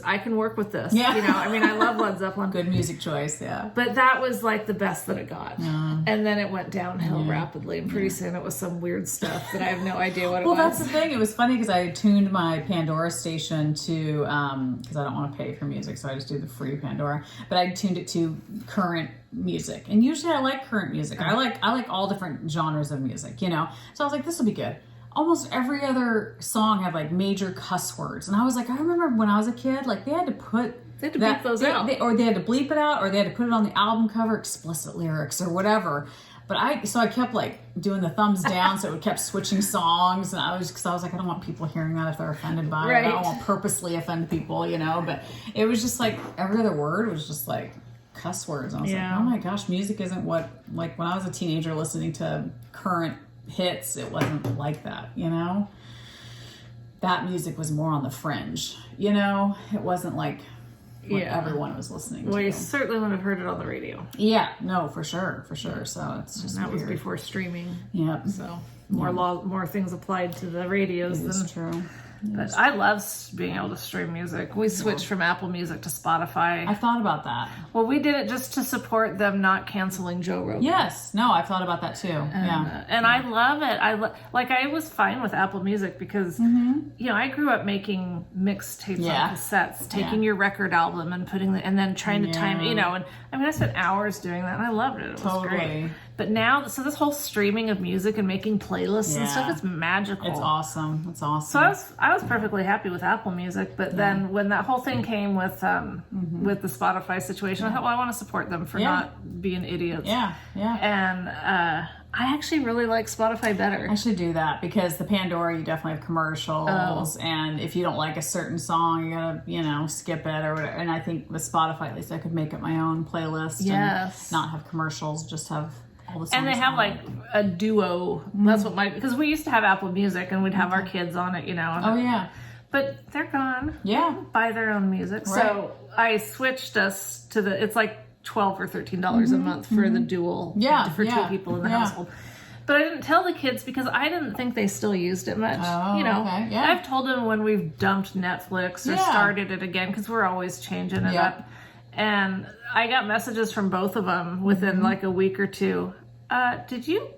I can work with this. Yeah. I love Led Zeppelin. Good music choice, yeah. But that was like the best that it got. And then it went downhill rapidly, and pretty soon it was some weird stuff that I have no idea what it was. Well, that's the thing. It was funny because I tuned my Pandora station to, because I don't want to pay for music, so I just do the free Pandora. But I tuned it to current music. And usually I like current music. I like all different genres of music, So I was like, this will be good. Almost every other song had like major cuss words, and I was like, I remember when I was a kid, like they had to bleep those out, or they had to bleep it out, or they had to put it on the album cover, explicit lyrics or whatever. But I kept like doing the thumbs down, so it kept switching songs, and I was like, I don't want people hearing that if they're offended by it. I don't want to purposely offend people, But it was just like every other word was just like cuss words. And I was like, oh my gosh, music isn't what, like when I was a teenager listening to current hits, it wasn't like that, That music was more on the fringe, It wasn't like what everyone was listening to. Well, you certainly wouldn't have heard it on the radio. Yeah, no, for sure. So it's just that weird. was before streaming. Yep. So more things applied to the radios than true. But I love being able to stream music. We switched from Apple Music to Spotify. I thought about that. Well, we did it just to support them not canceling Joe Rogan. Yes. No, I've thought about that too. And I love it. I was fine with Apple Music because, I grew up making mixtapes on cassettes, taking your record album and putting and then trying to time, and I spent hours doing that and I loved it. It was great. But now, so this whole streaming of music and making playlists and stuff, it's magical. It's awesome. It's awesome. So I was perfectly happy with Apple Music, but then when that whole thing came with the Spotify situation, I thought, well, I want to support them for not being idiots. Yeah. And I actually really like Spotify better. I should do that because the Pandora, you definitely have commercials, and if you don't like a certain song, you gotta, skip it or whatever. And I think with Spotify, at least I could make up my own playlist and not have commercials, just have all the songs. And they have like a duo. That's what because we used to have Apple Music and we'd have our kids on it, And but they're gone. Yeah. Buy their own music. Right. So I switched us to it's like $12 or $13 a month for the dual for two people in the household. But I didn't tell the kids because I didn't think they still used it much. Okay. I've told them when we've dumped Netflix or started it again because we're always changing it up. And I got messages from both of them within like a week or two. Did you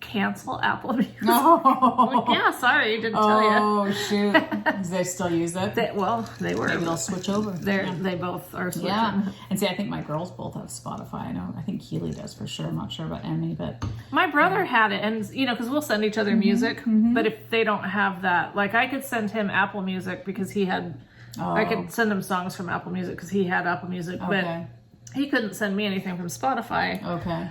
cancel Apple Music? Oh. Yeah, sorry, didn't tell you. Oh, shoot. Do they still use it? They were. Maybe they'll switch over. They both are switching. Yeah. And see, I think my girls both have Spotify. I think Keely does for sure. I'm not sure about Emmy, but... My brother had it, and, because we'll send each other music, but if they don't have that, like I could send him Apple Music because he had... I could send him songs from Apple Music because he had Apple Music, but he couldn't send me anything from Spotify. Okay.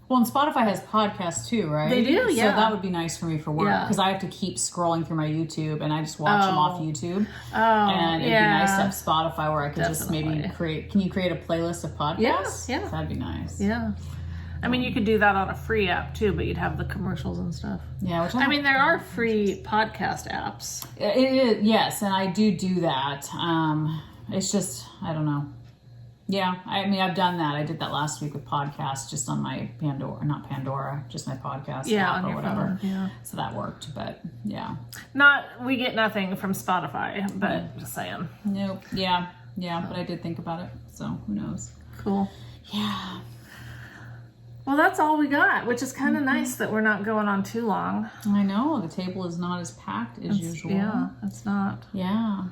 Well, and Spotify has podcasts too, right? They do, yeah. So that would be nice for me for work because I have to keep scrolling through my YouTube and I just watch them off YouTube. And it'd be nice to have Spotify where I could just maybe create. Can you create a playlist of podcasts? Yeah. That'd be nice. Yeah. I mean, you could do that on a free app too, but you'd have the commercials and stuff. Yeah, there are free podcast apps. Yes, and I do that. It's just, I don't know. Yeah, I've done that. I did that last week with podcasts just on my Pandora, just my podcast app or whatever. Phone, yeah. So that worked, but yeah. We get nothing from Spotify, but just saying. Nope. Yeah, but I did think about it, so who knows. Cool. Yeah. Well, that's all we got, which is kind of nice that we're not going on too long. I know. The table is not as packed as usual. Yeah, it's not. Yeah.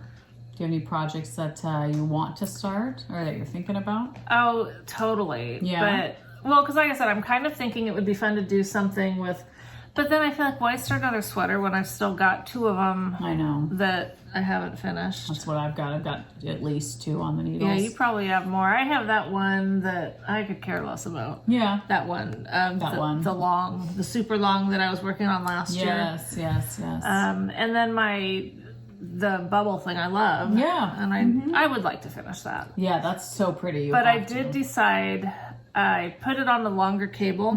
Do you have any projects that you want to start or that you're thinking about? Oh, totally. Yeah. But, because like I said, I'm kind of thinking it would be fun to do something with, but then I feel like, why start another sweater when I've still got two of them I know. that I haven't finished? That's what I've got. I've got at least 2 on the needles. Yeah, you probably have more. I have that one that I could care less about. Yeah. That one. One. The super long that I was working on last year. Yes. And then the bubble thing I love. Yeah. And I would like to finish that. Yeah, that's so pretty. But I did decide, I put it on the longer cable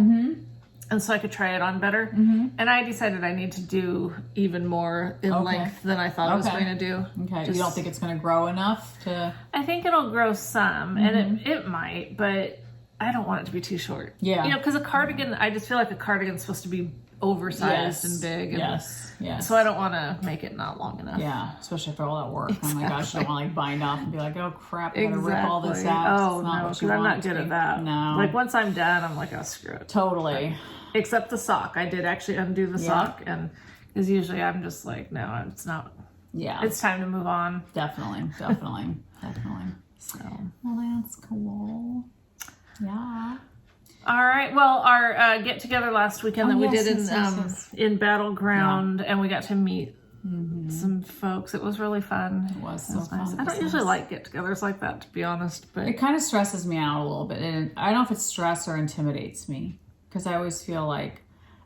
and so I could try it on better. And I decided I need to do even more in length than I thought I was going to do. Okay. You don't think it's going to grow enough to... I think it'll grow some and it might, but I don't want it to be too short. Yeah. Because a cardigan, I just feel like a cardigan's supposed to be oversized and big. And yes. So I don't want to make it not long enough. Yeah, especially after all that work. Oh my gosh, you don't want to bind off and be like, oh crap, I gotta rip all this out. Oh no, because I'm not good at that. No. Like once I'm done, I'm like, oh screw it. Totally. Except the sock. I did actually undo the sock, and because usually I'm just like, no, it's not. Yeah. It's time to move on. Definitely. So. Well, that's cool. Yeah. All right. Well, our get together last weekend that we did in Battleground, and we got to meet some folks. It was really fun. It was so fun. Nice. I don't usually like get-togethers like that, to be honest, but it kind of stresses me out a little bit, and I don't know if it's stress or intimidates me because I always feel like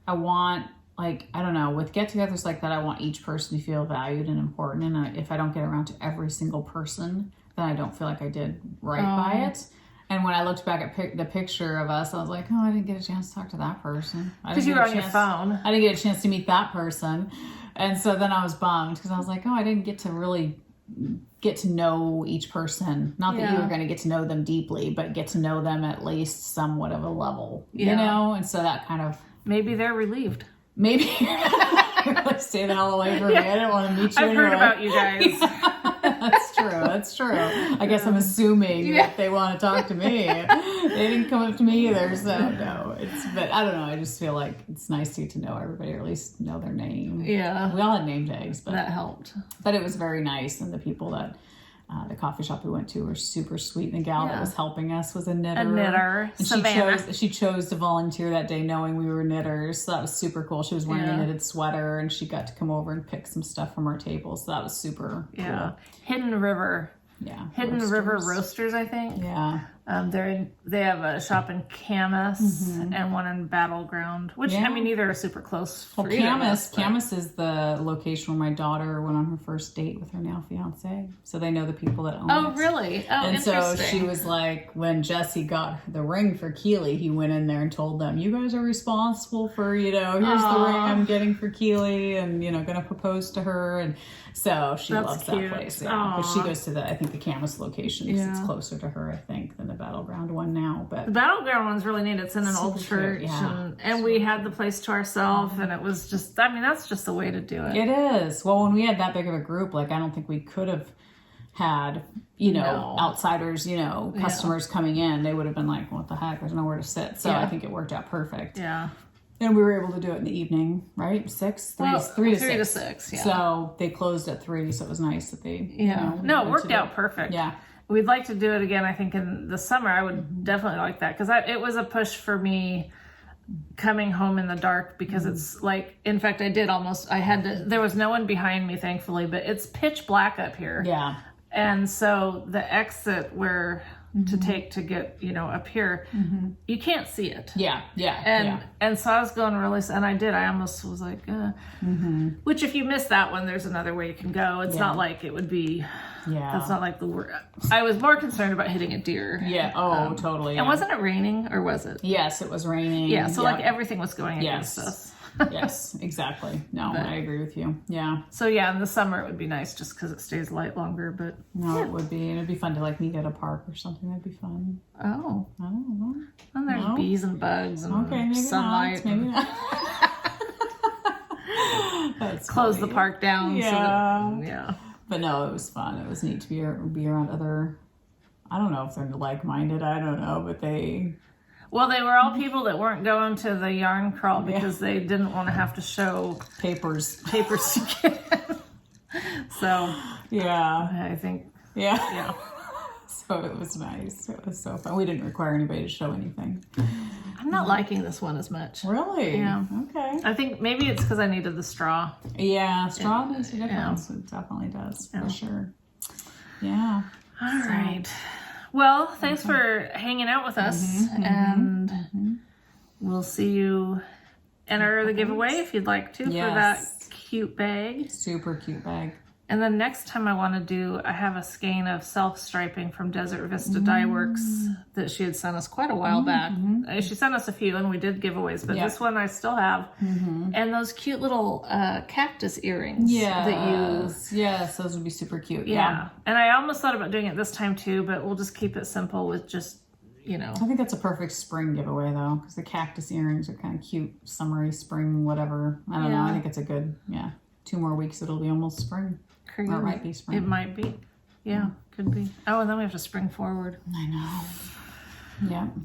I want. Like, I don't know, with get-togethers like that, I want each person to feel valued and important. And if I don't get around to every single person, then I don't feel like I did right by it. And when I looked back at the picture of us, I was like, oh, I didn't get a chance to talk to that person. Because you were on your phone. I didn't get a chance to meet that person. And so then I was bummed because I was like, oh, I didn't get to really get to know each person. Not that you were going to get to know them deeply, but get to know them at least somewhat of a level, you know? And so that kind of... Maybe they're relieved. Maybe stay the hell away from me. I didn't want to meet you. I've heard about you guys. That's true. I guess I'm assuming that they want to talk to me. They didn't come up to me either, so no. But I don't know. I just feel like it's nice to get to know everybody, or at least know their name. Yeah. We all had name tags, but that helped. But it was very nice, and the people that the coffee shop we went to were super sweet. And the gal that was helping us was a knitter. And she chose to volunteer that day knowing we were knitters. So that was super cool. She was wearing a knitted sweater, and she got to come over and pick some stuff from our table. So that was super cool. Hidden River. Yeah. Hidden River Roasters, I think. Yeah. They have a shop in Camas and one in Battleground, which I mean, either are super close. Well, Camas is the location where my daughter went on her first date with her now fiance, so they know the people that own it. Oh, really? Oh, and so she was like, when Jesse got the ring for Keely, he went in there and told them, "You guys are responsible for, here's the ring I'm getting for Keely, and going to propose to her." And so she loves that place. Yeah, but she goes to I think the Camas location because it's closer to her, I think, than the Battleground one now. But the Battleground one's really neat. It's in an old church, and we had the place to ourselves, and it was just, I mean, that's just the way to do it. It is. Well, when we had that big of a group, like, I don't think we could have had, outsiders, customers coming in. They would have been like, what the heck? There's nowhere to sit. So I think it worked out perfect. Yeah. And we were able to do it in the evening, right? 3 to 6. Yeah. So they closed at 3, so it was nice that they, No, it worked out perfect. Yeah. We'd like to do it again, I think, in the summer. I would definitely like that, because it was a push for me coming home in the dark, because it's like, in fact, there was no one behind me, thankfully, but it's pitch black up here. Yeah. And so the exit where to take to get, up here, you can't see it. Yeah. And so I was going I almost was like, which if you miss that one, there's another way you can go. It's not like it would be, that's not like the word. I was more concerned about hitting a deer. Yeah. Totally. And wasn't it raining, or was it? Yes, it was raining. Yeah. So like everything was going against us. Yes, exactly. No, I agree with you. Yeah. So in the summer it would be nice just because it stays light longer, but it would be, and it'd be fun to like meet at a park or something. That'd be fun. Oh. I don't know. And there's bees and bugs and maybe sunlight. Maybe not. That's close funny. The park down. Yeah. But no, it was fun. It was neat to be around other. I don't know if they're like-minded. I don't know, but they. Well, they were all people that weren't going to the yarn crawl because they didn't want to have to show papers to get in. So, I think. Yeah. So it was nice. It was so fun. We didn't require anybody to show anything. I'm not liking this one as much. Really? Yeah. Okay. I think maybe it's because I needed the straw. Yeah, straw makes a difference. It definitely does, for sure. Yeah. All right. Well, thanks for hanging out with us, and we'll see you enter the giveaway if you'd like to for that cute bag. Super cute bag. And then next time I have a skein of self-striping from Desert Vista Dye Works that she had sent us quite a while back. She sent us a few, and we did giveaways, but this one I still have. And those cute little cactus earrings that you... Yes, those would be super cute. Yeah. And I almost thought about doing it this time too, but we'll just keep it simple with just, I think that's a perfect spring giveaway, though, because the cactus earrings are kind of cute, summery, spring, whatever. I don't know. I think it's a good, 2 more weeks, it'll be almost spring. Or it might be spring. It might be. Yeah, could be. Oh, and then we have to spring forward. I know.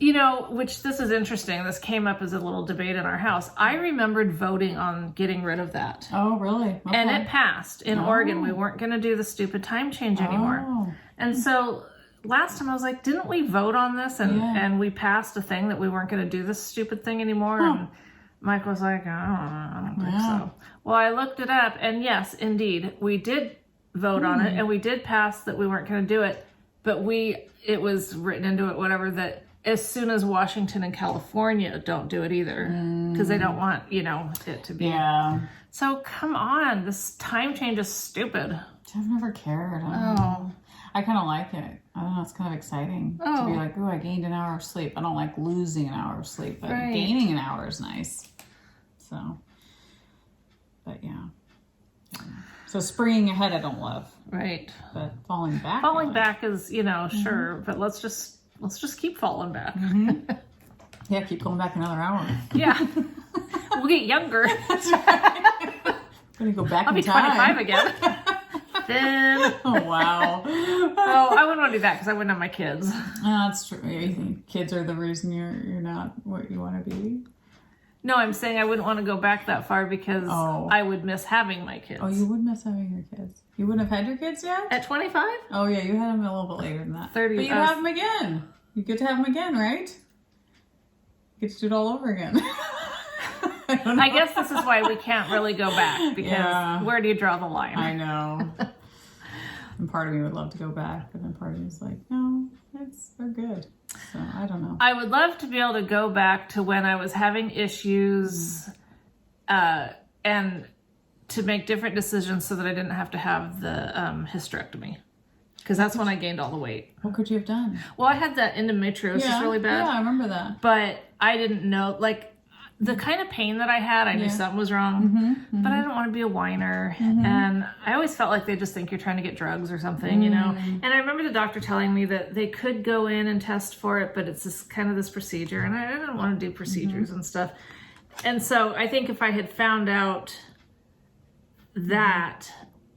Yeah. Which this is interesting. This came up as a little debate in our house. I remembered voting on getting rid of that. Oh, really? Okay. And it passed in Oregon. We weren't going to do the stupid time change anymore. And so last time I was like, didn't we vote on this? And we passed a thing that we weren't going to do this stupid thing anymore. And Mike was like, I don't think so. Well, I looked it up, and yes, indeed, we did vote on it, and we did pass that we weren't going to do it, but it was written into it, whatever, that as soon as Washington and California don't do it either, because they don't want, it to be. Yeah. So come on, this time change is stupid. I've never cared. I kind of like it. I don't know, it's kind of exciting to be like, I gained an hour of sleep. I don't like losing an hour of sleep, but gaining an hour is nice. So, but yeah. So springing ahead, I don't love. Right. But falling back. Falling back is, sure, but let's just keep falling back. Yeah, keep going back another hour. Yeah. We'll get younger. That's right. I'm going to go back I'll be 25 again. Then. Oh, wow. Oh, I wouldn't want to do that because I wouldn't have my kids. That's true. You think kids are the reason you're not what you want to be? No, I'm saying I wouldn't want to go back that far because I would miss having my kids. Oh, you would miss having your kids. You wouldn't have had your kids yet? At 25? Oh, yeah, you had them a little bit later than that. 30. But you have them again. You get to have them again, right? You get to do it all over again. I guess this is why we can't really go back because where do you draw the line? I know. And part of me would love to go back, but then part of me is like, no, they're good. So I don't know. I would love to be able to go back to when I was having issues and to make different decisions so that I didn't have to have the hysterectomy. Because that's when I gained all the weight. What could you have done? Well, I had that endometriosis really bad. Yeah, I remember that. But I didn't know, like, the kind of pain that I had, I knew something was wrong. But I didn't want to be a whiner. And I always felt like they just think you're trying to get drugs or something, you know? And I remember the doctor telling me that they could go in and test for it, but it's this kind of this procedure. And I didn't want to do procedures and stuff. And so I think if I had found out that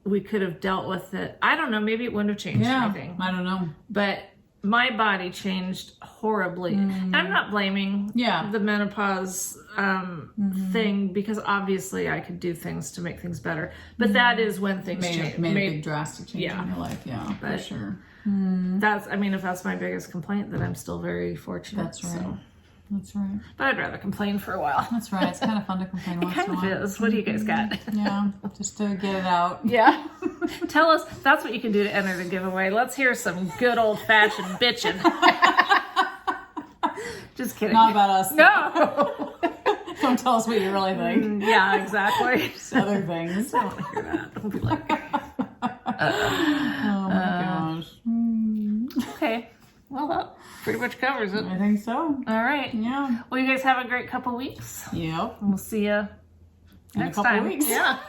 we could have dealt with it, I don't know, maybe it wouldn't have changed anything. I don't know. But my body changed horribly. And I'm not blaming the menopause thing because obviously I could do things to make things better. But that is when things changed. Made a big drastic change in your life, for sure. That's, I mean, if that's my biggest complaint, then I'm still very fortunate. That's right. So. That's right. But I'd rather complain for a while. That's right. It's kind of fun to complain once in a while. It kind of is. What do you guys got? Yeah, just to get it out. Yeah. Tell us, that's what you can do to enter the giveaway. Let's hear some good old-fashioned bitching. Just kidding. Not about us. No. Don't tell us what you really think. Yeah, exactly. Just other things. I don't want to hear that. Don't be like... oh my gosh. Okay. Well, that pretty much covers it. I think so. All right. Yeah. Well, you guys have a great couple weeks. Yep. We'll see you next in a couple time. weeks. Yeah.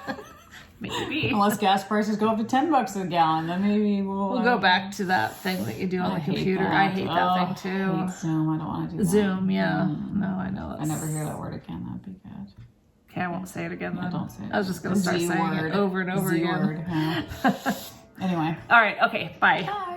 Maybe. Unless gas prices go up to $10 a gallon, then maybe we'll go back to that thing that you do on the computer. I hate that thing too. I hate Zoom. I don't want to do that. Zoom, yeah. No, I know. I never hear that word again. That'd be good. Okay, I won't say it again then. Don't say it. I was just going to start saying it over and over again. Word. Yeah. Anyway. All right. Okay. Bye. Bye.